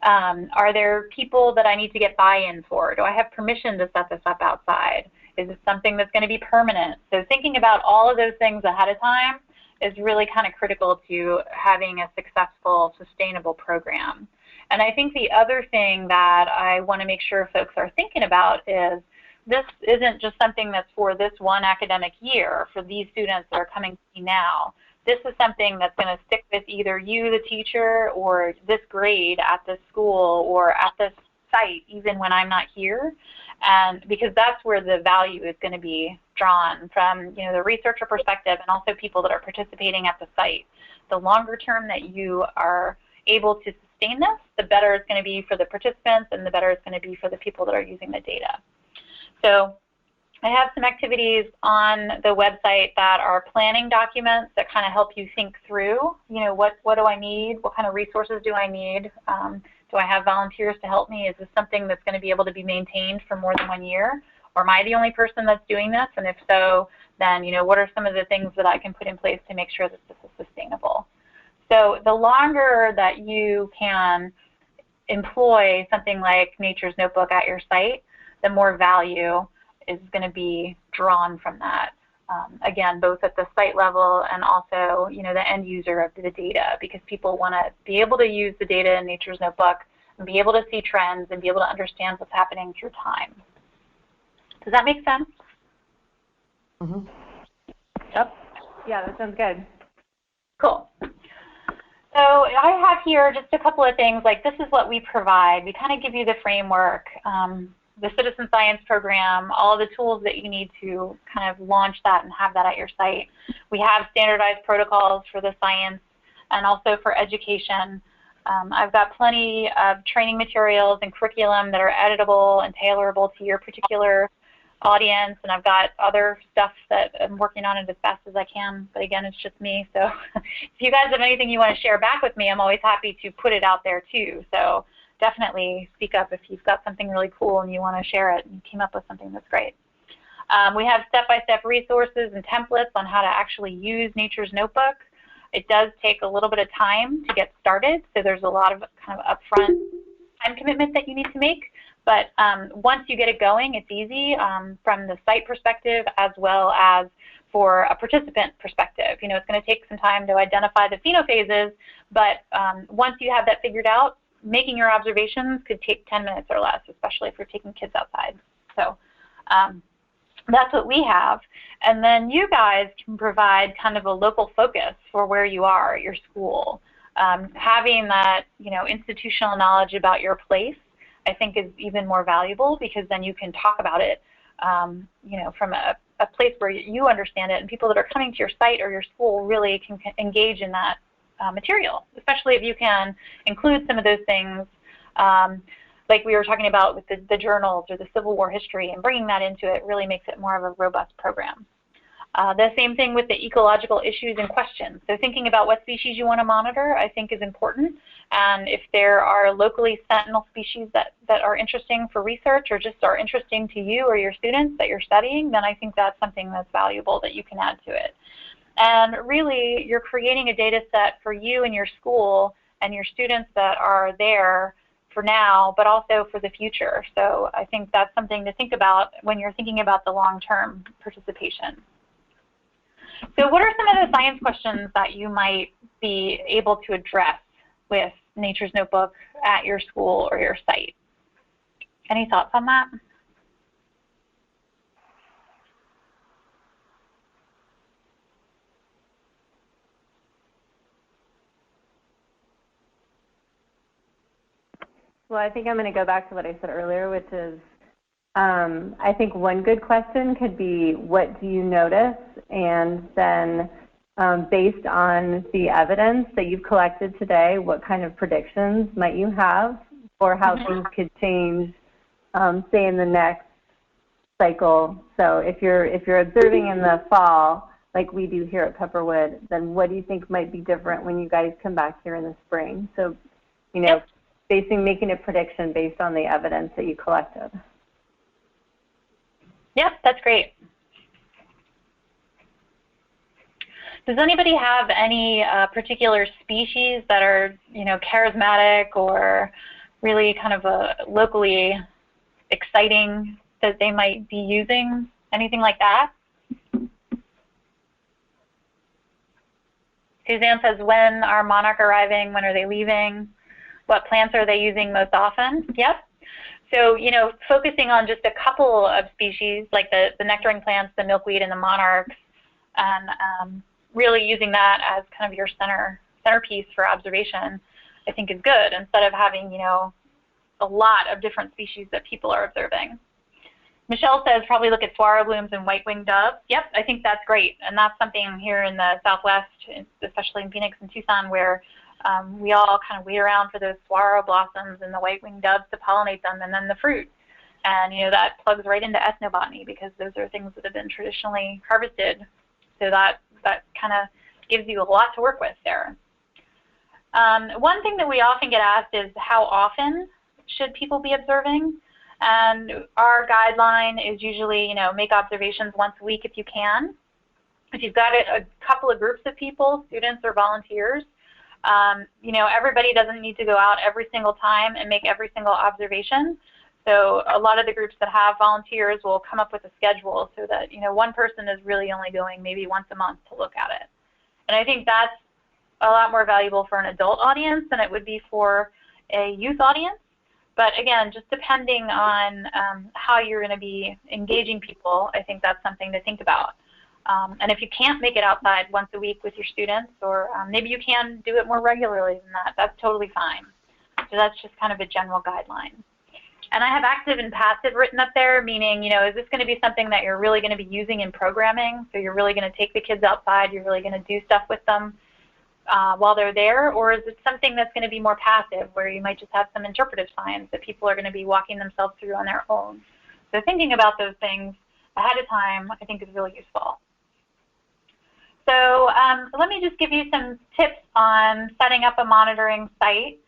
Are there people that I need to get buy-in for? Do I have permission to set this up outside? Is it something that's going to be permanent? So thinking about all of those things ahead of time is really kind of critical to having a successful, sustainable program. And I think the other thing that I want to make sure folks are thinking about is this isn't just something that's for this one academic year, for these students that are coming to me now. This is something that's going to stick with either you, the teacher, or this grade at this school or at this site, even when I'm not here. And because that's where the value is going to be drawn from, you know, the researcher perspective and also people that are participating at the site. The longer term that you are able to sustain this, the better it's going to be for the participants and the better it's going to be for the people that are using the data. So I have some activities on the website that are planning documents that kind of help you think through, you know, what do I need? What kind of resources do I need? Do I have volunteers to help me? Is this something that's going to be able to be maintained for more than 1 year? Or am I the only person that's doing this? And if so, then, you know, what are some of the things that I can put in place to make sure that this is sustainable? So the longer that you can employ something like Nature's Notebook at your site, the more value is going to be drawn from that. Again, both at the site level and also, you know, the end user of the data, because people want to be able to use the data in Nature's Notebook and be able to see trends and be able to understand what's happening through time. Does that make sense? Mm-hmm. Yep. Yeah, that sounds good. Cool. So I have here just a couple of things, like this is what we provide. We kind of give you the framework, the citizen science program, all the tools that you need to kind of launch that and have that at your site. We have standardized protocols for the science and also for education. I've got plenty of training materials and curriculum that are editable and tailorable to your particular audience, and I've got other stuff that I'm working on it as fast as I can, but again, it's just me. So if you guys have anything you want to share back with me, I'm always happy to put it out there too. So definitely speak up if you've got something really cool and you want to share it and you came up with something that's great. We have step-by-step resources and templates on how to actually use Nature's Notebook. It does take a little bit of time to get started, so there's a lot of kind of upfront time commitment that you need to make. But once you get it going, it's easy from the site perspective as well as for a participant perspective. You know, it's going to take some time to identify the phenophases, but once you have that figured out, making your observations could take 10 minutes or less, especially if you're taking kids outside. So that's what we have. And then you guys can provide kind of a local focus for where you are at your school. Having that, you know, institutional knowledge about your place, I think, is even more valuable, because then you can talk about it, you know, from a place where you understand it, and people that are coming to your site or your school really can engage in that material, especially if you can include some of those things like we were talking about with the journals or the Civil War history, and bringing that into it really makes it more of a robust program. The same thing with the ecological issues and questions. So thinking about what species you want to monitor, I think, is important. And if there are locally sentinel species that are interesting for research or just are interesting to you or your students that you're studying, then I think that's something that's valuable that you can add to it. And really, you're creating a data set for you and your school and your students that are there for now, but also for the future. So I think that's something to think about when you're thinking about the long-term participation. So what are some of the science questions that you might be able to address with Nature's Notebook at your school or your site? Any thoughts on that? Well, I think I'm going to go back to what I said earlier, which is I think one good question could be, what do you notice? And then based on the evidence that you've collected today, what kind of predictions might you have for how things could change, say, in the next cycle? So if you're observing in the fall, like we do here at Pepperwood, then what do you think might be different when you guys come back here in the spring? So, you know, making a prediction based on the evidence that you collected. Yep, that's great. Does anybody have any particular species that are, you know, charismatic or really kind of locally exciting that they might be using? Anything like that? Suzanne says, when are monarch arriving? When are they leaving? What plants are they using most often? Yep. So, you know, focusing on just a couple of species, like the nectaring plants, the milkweed, and the monarchs, and really using that as kind of your centerpiece for observation, I think is good, instead of having, you know, a lot of different species that people are observing. Michelle says probably look at saguaro blooms and white-winged doves. Yep, I think that's great, and that's something here in the Southwest, especially in Phoenix and Tucson, where we all kind of wait around for those saguaro blossoms and the white-winged doves to pollinate them, and then the fruit. And, you know, that plugs right into ethnobotany, because those are things that have been traditionally harvested. So that kind of gives you a lot to work with there. One thing that we often get asked is, how often should people be observing? And our guideline is usually, you know, make observations once a week if you can. If you've got a couple of groups of people, students or volunteers, you know, everybody doesn't need to go out every single time and make every single observation. So a lot of the groups that have volunteers will come up with a schedule so that, you know, one person is really only going maybe once a month to look at it. And I think that's a lot more valuable for an adult audience than it would be for a youth audience. But again, just depending on how you're going to be engaging people, I think that's something to think about. And if you can't make it outside once a week with your students, or maybe you can do it more regularly than that, that's totally fine. So that's just kind of a general guideline. And I have active and passive written up there, meaning, you know, is this going to be something that you're really going to be using in programming? So you're really going to take the kids outside, you're really going to do stuff with them while they're there? Or is it something that's going to be more passive, where you might just have some interpretive science that people are going to be walking themselves through on their own? So thinking about those things ahead of time, I think, is really useful. So let me just give you some tips on setting up a monitoring site.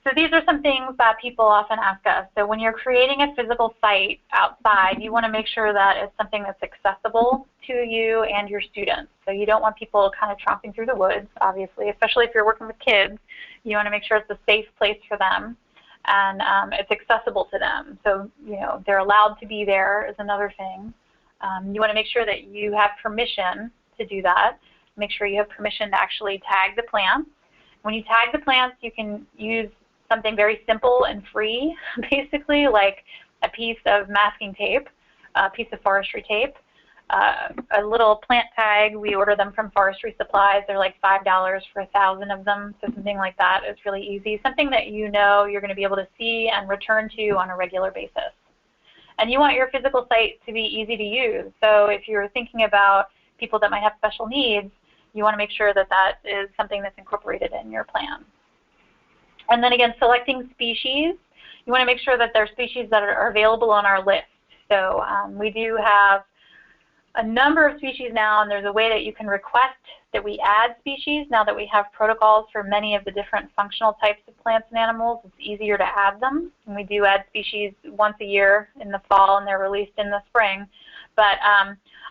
So these are some things that people often ask us. So when you're creating a physical site outside, you want to make sure that it's something that's accessible to you and your students. So you don't want people kind of tromping through the woods, obviously, especially if you're working with kids. You want to make sure it's a safe place for them, and it's accessible to them. So, you know, they're allowed to be there is another thing. You want to make sure that you have permission to do that. Make sure you have permission to actually tag the plants. When you tag the plants, you can use something very simple and free, basically, like a piece of masking tape, a piece of forestry tape, a little plant tag. We order them from forestry supplies. They're like $5 for 1,000 of them, so something like that is really easy. Something that you know you're going to be able to see and return to on a regular basis. And you want your physical site to be easy to use. So if you're thinking about people that might have special needs, you want to make sure that that is something that's incorporated in your plan. And then again, selecting species. You want to make sure that there are species that are available on our list. So we do have a number of species now, and there's a way that you can request that we add species. Now that we have protocols for many of the different functional types of plants and animals, it's easier to add them. And we do add species once a year in the fall, and they're released in the spring. But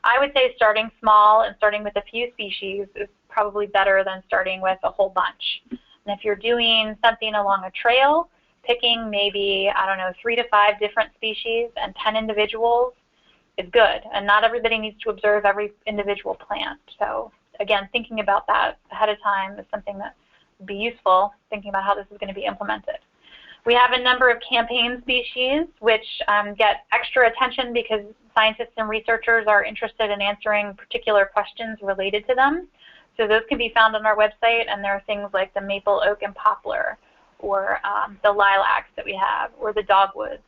I would say starting small and starting with a few species is probably better than starting with a whole bunch. And if you're doing something along a trail, picking maybe, I don't know, 3 to 5 different species and 10 individuals is good. And not everybody needs to observe every individual plant. So again, thinking about that ahead of time is something that would be useful, thinking about how this is going to be implemented. We have a number of campaign species which get extra attention because scientists and researchers are interested in answering particular questions related to them. So those can be found on our website, and there are things like the maple, oak, and poplar, or the lilacs that we have, or the dogwoods.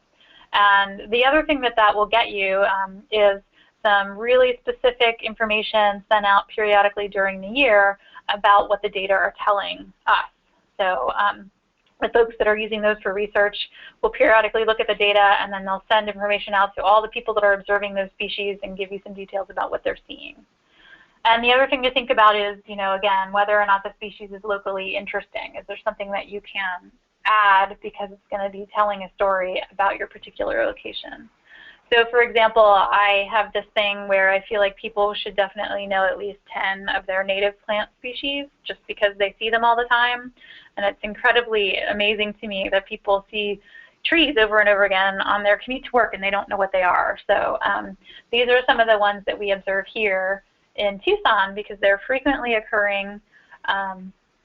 And the other thing that that will get you is some really specific information sent out periodically during the year about what the data are telling us. So the folks that are using those for research will periodically look at the data, and then they'll send information out to all the people that are observing those species and give you some details about what they're seeing. And the other thing to think about is, again, whether or not the species is locally interesting. Is there something that you can add because it's going to be telling a story about your particular location? So for example, I have this thing where I feel like people should definitely know at least 10 of their native plant species just because they see them all the time. And it's incredibly amazing to me that people see trees over and over again on their commute to work and they don't know what they are. So these are some of the ones that we observe here in Tucson because they're frequently occurring.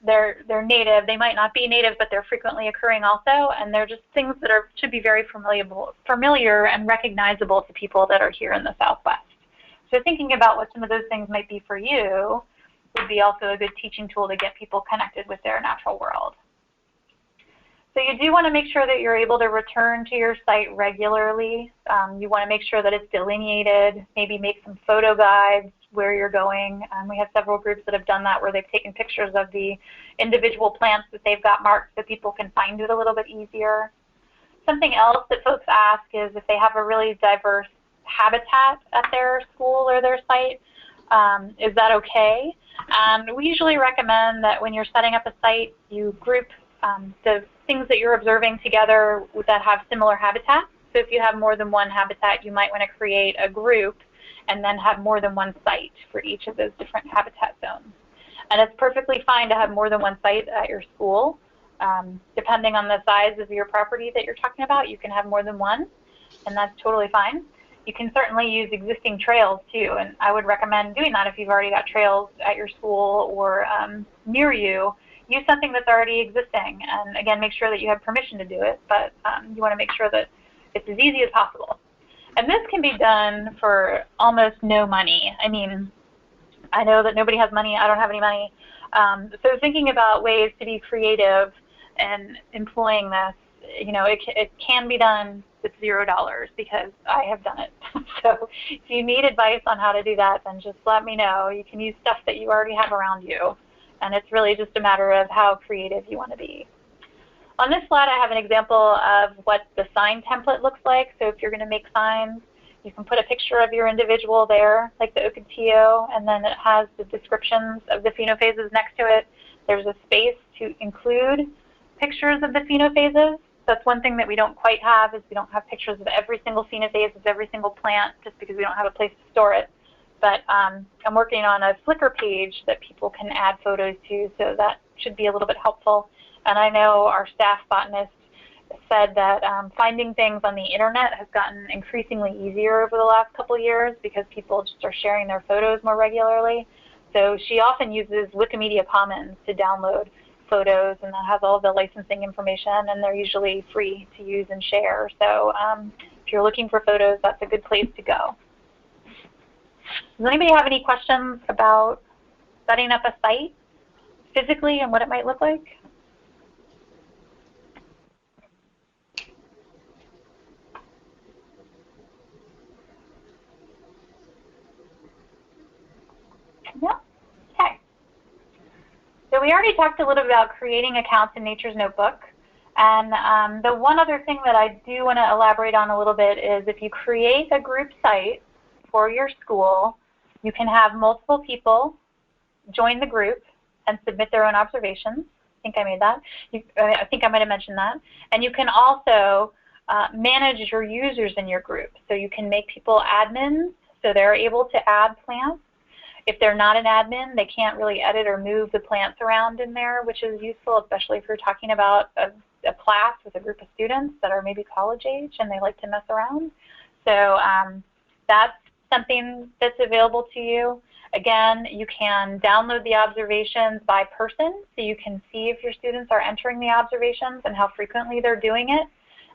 They're native. They might not be native, but they're frequently occurring also, and they're just things that should be very familiar and recognizable to people that are here in the Southwest. So thinking about what some of those things might be for you would be also a good teaching tool to get people connected with their natural world. So you do want to make sure that you're able to return to your site regularly. You want to make sure that it's delineated, maybe make some photo guides where you're going. We have several groups that have done that where they've taken pictures of the individual plants that they've got marked so people can find it a little bit easier. Something else that folks ask is if they have a really diverse habitat at their school or their site, is that okay? And we usually recommend that when you're setting up a site, you group the things that you're observing together that have similar habitats. So if you have more than one habitat, you might want to create a group and then have more than one site for each of those different habitat zones. And it's perfectly fine to have more than one site at your school. Depending on the size of your property that you're talking about, you can have more than one, and that's totally fine. You can certainly use existing trails too, and I would recommend doing that if you've already got trails at your school or near you. Use something that's already existing, and again, make sure that you have permission to do it, but you want to make sure that it's as easy as possible. And this can be done for almost no money. I mean, I know that nobody has money. I don't have any money. So thinking about ways to be creative and employing this, it can be done with $0 because I have done it. So if you need advice on how to do that, then just let me know. You can use stuff that you already have around you. And it's really just a matter of how creative you want to be. On this slide, I have an example of what the sign template looks like. So if you're going to make signs, you can put a picture of your individual there, like the ocotillo, and then it has the descriptions of the phenophases next to it. There's a space to include pictures of the phenophases. That's one thing that we don't quite have, is we don't have pictures of every single phenophase of every single plant just because we don't have a place to store it. But I'm working on a Flickr page that people can add photos to, so that should be a little bit helpful. And I know our staff botanist said that finding things on the internet has gotten increasingly easier over the last couple of years because people just are sharing their photos more regularly. So she often uses Wikimedia Commons to download photos, and that has all the licensing information, and they're usually free to use and share. So if you're looking for photos, that's a good place to go. Does anybody have any questions about setting up a site physically and what it might look like? Yeah. Okay. So we already talked a little bit about creating accounts in Nature's Notebook. And the one other thing that I do want to elaborate on a little bit is if you create a group site for your school, you can have multiple people join the group and submit their own observations. I think I made that. I think I might have mentioned that. And you can also manage your users in your group. So you can make people admins so they're able to add plants. If they're not an admin, they can't really edit or move the plants around in there, which is useful, especially if you're talking about a class with a group of students that are maybe college age and they like to mess around. So that's something that's available to you. Again, you can download the observations by person, so you can see if your students are entering the observations and how frequently they're doing it.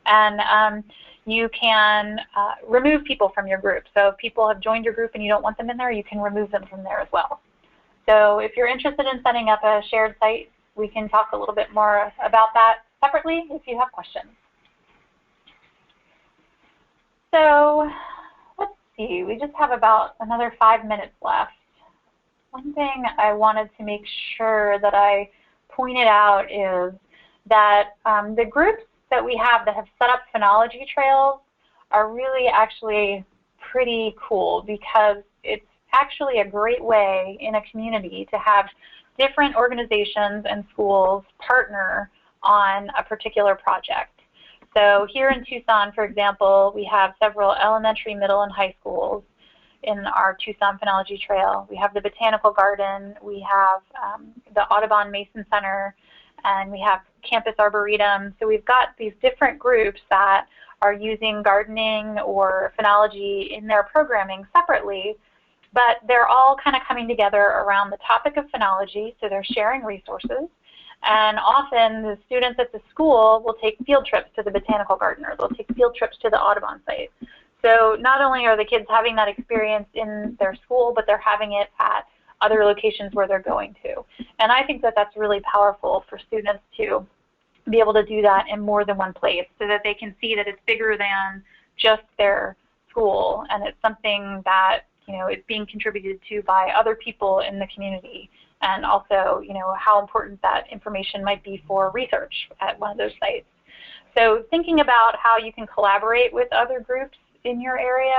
And you can remove people from your group. So if people have joined your group and you don't want them in there, you can remove them from there as well. So if you're interested in setting up a shared site, we can talk a little bit more about that separately if you have questions. So let's see, we just have about another 5 minutes left. One thing I wanted to make sure that I pointed out is that the groups that we have that have set up Phenology Trails are really actually pretty cool, because it's actually a great way in a community to have different organizations and schools partner on a particular project. So here in Tucson, for example, we have several elementary, middle, and high schools in our Tucson Phenology Trail. We have the Botanical Garden, we have the Audubon Mason Center, and we have Campus Arboretum. So we've got these different groups that are using gardening or phenology in their programming separately, but they're all kind of coming together around the topic of phenology, so they're sharing resources. And often the students at the school will take field trips to the Botanical Garden, or they'll take field trips to the Audubon site. So not only are the kids having that experience in their school, but they're having it at other locations where they're going to. And I think that that's really powerful for students to be able to do that in more than one place, so that they can see that it's bigger than just their school, and it's something that, you know, is being contributed to by other people in the community, and also, you know, how important that information might be for research at one of those sites. So thinking about how you can collaborate with other groups in your area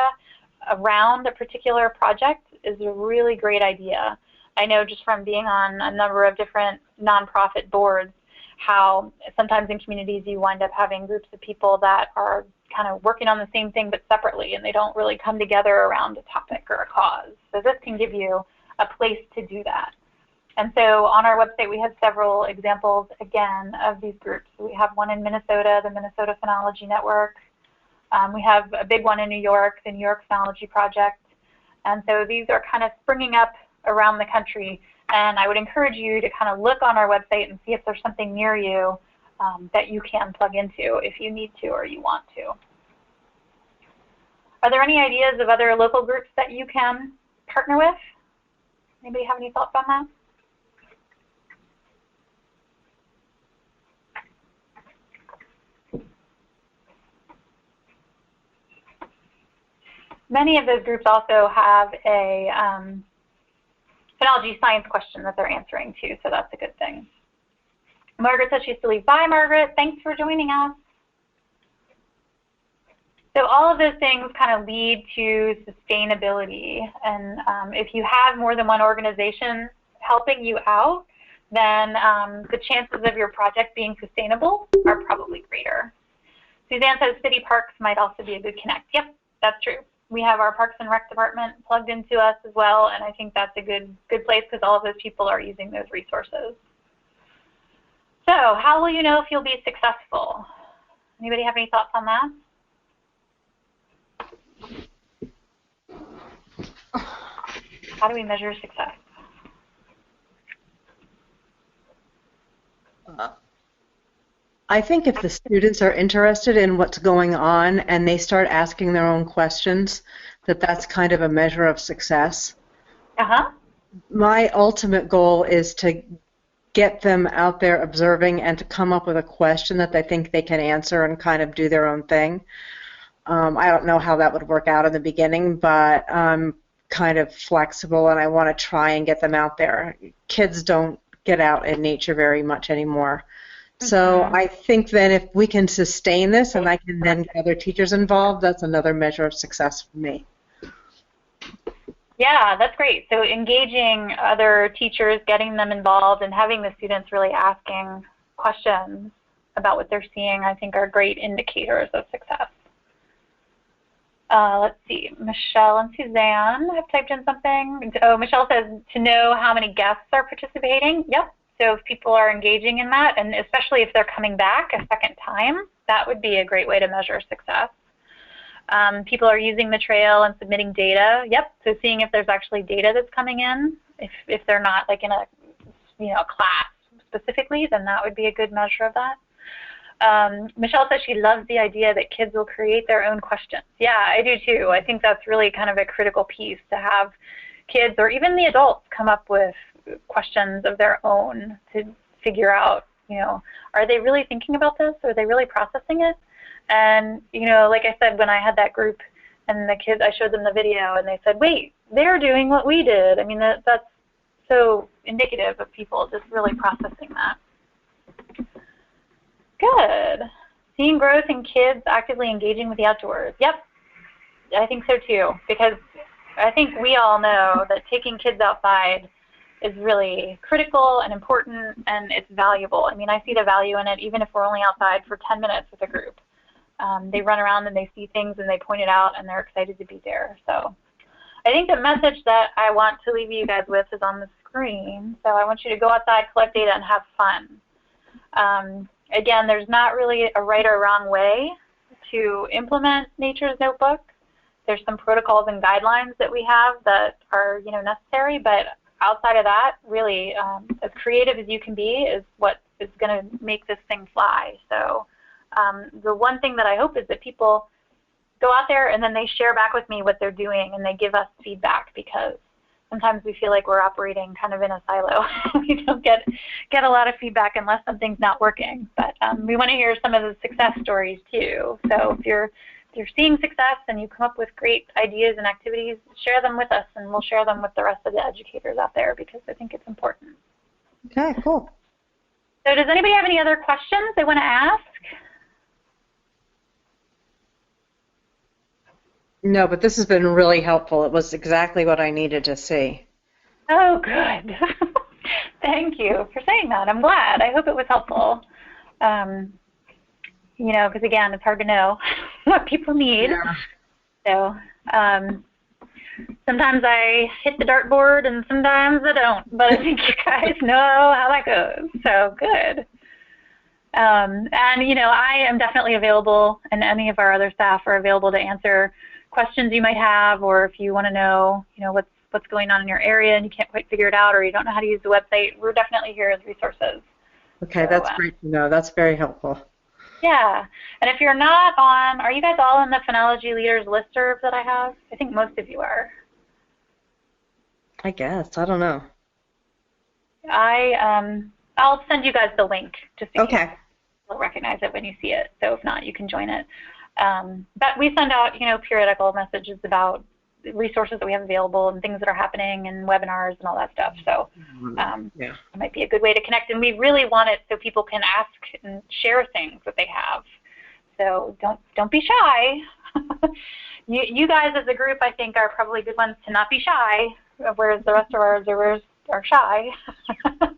around a particular project is a really great idea. I know just from being on a number of different nonprofit boards, how sometimes in communities you wind up having groups of people that are kind of working on the same thing but separately, and they don't really come together around a topic or a cause. So this can give you a place to do that. And so on our website we have several examples, again, of these groups. We have one in Minnesota, the Minnesota Phenology Network. We have a big one in New York, the New York Phenology Project. And so these are kind of springing up around the country. And I would encourage you to kind of look on our website and see if there's something near you that you can plug into if you need to or you want to. Are there any ideas of other local groups that you can partner with? Anybody have any thoughts on that? Many of those groups also have a phenology science question that they're answering too, so that's a good thing. Margaret says she's to leave. Bye, Margaret. Thanks for joining us. So all of those things kind of lead to sustainability, and if you have more than one organization helping you out, then the chances of your project being sustainable are probably greater. Suzanne says city parks might also be a good connect. Yep, that's true. We have our Parks and Rec department plugged into us as well, and I think that's a good place because all of those people are using those resources. So how will you know if you'll be successful? Anybody have any thoughts on that? How do we measure success? I think if the students are interested in what's going on and they start asking their own questions, that's kind of a measure of success. Uh-huh. My ultimate goal is to get them out there observing and to come up with a question that they think they can answer and kind of do their own thing. I don't know how that would work out in the beginning, but I'm kind of flexible and I want to try and get them out there. Kids don't get out in nature very much anymore. So I think then if we can sustain this and I can then get other teachers involved, that's another measure of success for me. Yeah, that's great. So engaging other teachers, getting them involved, and having the students really asking questions about what they're seeing, I think are great indicators of success. Let's see, Michelle and Suzanne have typed in something. Oh, Michelle says to know how many guests are participating. Yep. So if people are engaging in that, and especially if they're coming back a second time, that would be a great way to measure success. People are using the trail and submitting data. Yep, so seeing if there's actually data that's coming in. If they're not like in a class specifically, then that would be a good measure of that. Michelle says she loves the idea that kids will create their own questions. Yeah, I do too. I think that's really kind of a critical piece, to have kids or even the adults come up with questions of their own to figure out are they really thinking about this? Are they really processing it? And, like I said, when I had that group and the kids, I showed them the video and they said, wait, they're doing what we did. I mean, that's so indicative of people just really processing that. Good. Seeing growth in kids actively engaging with the outdoors. Yep, I think so too, because I think we all know that taking kids outside is really critical and important, and it's valuable. I mean, I see the value in it even if we're only outside for 10 minutes with a group. They run around and they see things and they point it out and they're excited to be there. So I think the message that I want to leave you guys with is on the screen. So I want you to go outside, collect data, and have fun. Again, there's not really a right or wrong way to implement Nature's Notebook. There's some protocols and guidelines that we have that are necessary, but outside of that, really, as creative as you can be is what is going to make this thing fly. So the one thing that I hope is that people go out there and then they share back with me what they're doing and they give us feedback, because sometimes we feel like we're operating kind of in a silo. We don't get a lot of feedback unless something's not working. But we want to hear some of the success stories too. So if you're seeing success and you come up with great ideas and activities, share them with us and we'll share them with the rest of the educators out there, because I think it's important. Okay, cool. So does anybody have any other questions they want to ask? No, but this has been really helpful. It was exactly what I needed to see. Oh, good. Thank you for saying that. I'm glad. I hope it was helpful. Because again, it's hard to know what people need. Yeah. So sometimes I hit the dartboard and sometimes I don't. But I think you guys know how that goes. So good. And, I am definitely available, and any of our other staff are available to answer questions you might have, or if you want to know, what's going on in your area and you can't quite figure it out, or you don't know how to use the website, we're definitely here as resources. Okay, So, that's great to know. That's very helpful. Yeah, and if you're not on, are you guys all on the Phenology Leaders listserv that I have? I think most of you are. I guess. I don't know. I'll send you guys the link just in case Okay. you'll recognize it when you see it. So if not, you can join it. But we send out, periodical messages about resources that we have available and things that are happening and webinars and all that stuff. So Yeah. it might be a good way to connect. And we really want it so people can ask and share things that they have. So don't be shy. You guys as a group, I think, are probably good ones to not be shy, whereas the rest of our observers are shy.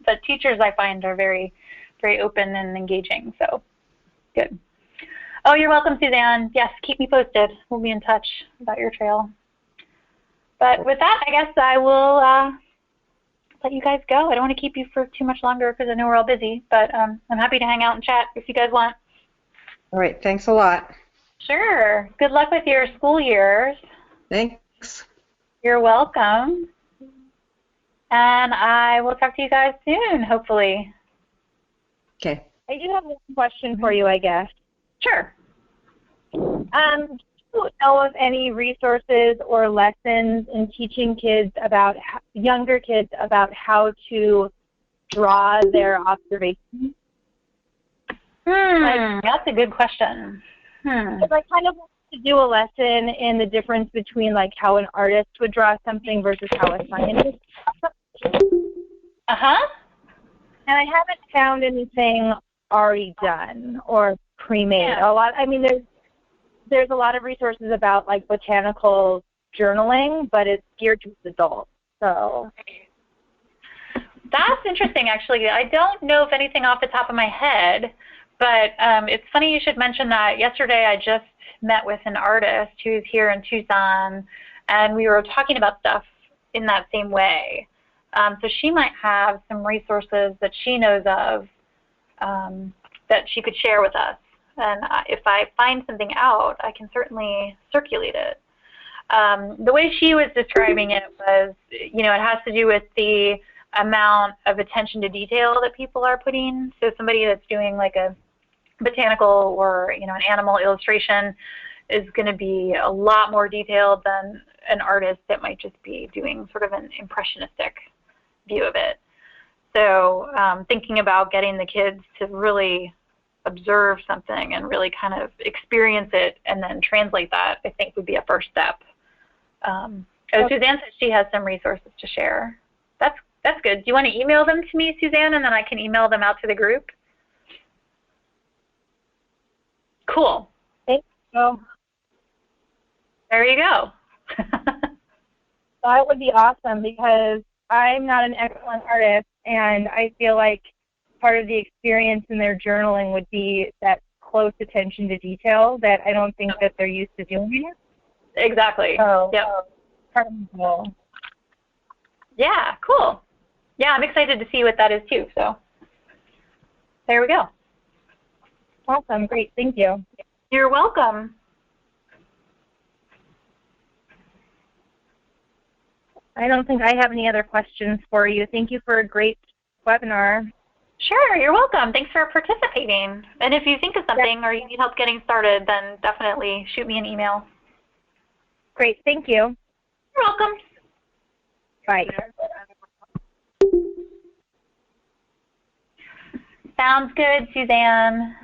But teachers, I find, are very, very open and engaging. So good. Oh, you're welcome, Suzanne. Yes, keep me posted. We'll be in touch about your trail. But with that, I guess I will let you guys go. I don't want to keep you for too much longer because I know we're all busy, but I'm happy to hang out and chat if you guys want. All right. Thanks a lot. Sure. Good luck with your school years. Thanks. You're welcome. And I will talk to you guys soon, hopefully. Okay. I do have one question for you, I guess. Sure. Do you know of any resources or lessons in teaching kids about, younger kids, about how to draw their observations? That's a good question. Because I kind of want to do a lesson in the difference between like how an artist would draw something versus how a scientist draws something. Uh-huh. And I haven't found anything already done or pre-made. Yeah. There's a lot of resources about like botanical journaling, but it's geared towards adults. So that's interesting, actually. I don't know of anything off the top of my head, but it's funny you should mention that. Yesterday I just met with an artist who's here in Tucson, and we were talking about stuff in that same way. So she might have some resources that she knows of that she could share with us. And if I find something out, I can certainly circulate it. The way she was describing it was, it has to do with the amount of attention to detail that people are putting. So somebody that's doing like a botanical or, an animal illustration is going to be a lot more detailed than an artist that might just be doing sort of an impressionistic view of it. So thinking about getting the kids to really observe something and really kind of experience it and then translate that, I think would be a first step. Suzanne says she has some resources to share. That's good. Do you want to email them to me, Suzanne, and then I can email them out to the group? Cool. Thank you. There you go. That would be awesome because I'm not an excellent artist, and I feel like part of the experience in their journaling would be that close attention to detail that I don't think that they're used to doing. Exactly. So, yep. Part of the goal. Yeah, cool. Yeah, I'm excited to see what that is too. So there we go. Awesome. Great. Thank you. You're welcome. I don't think I have any other questions for you. Thank you for a great webinar. Sure, you're welcome. Thanks for participating. And if you think of something or you need help getting started, then definitely shoot me an email. Great. Thank you. You're welcome. Bye. Sounds good, Suzanne.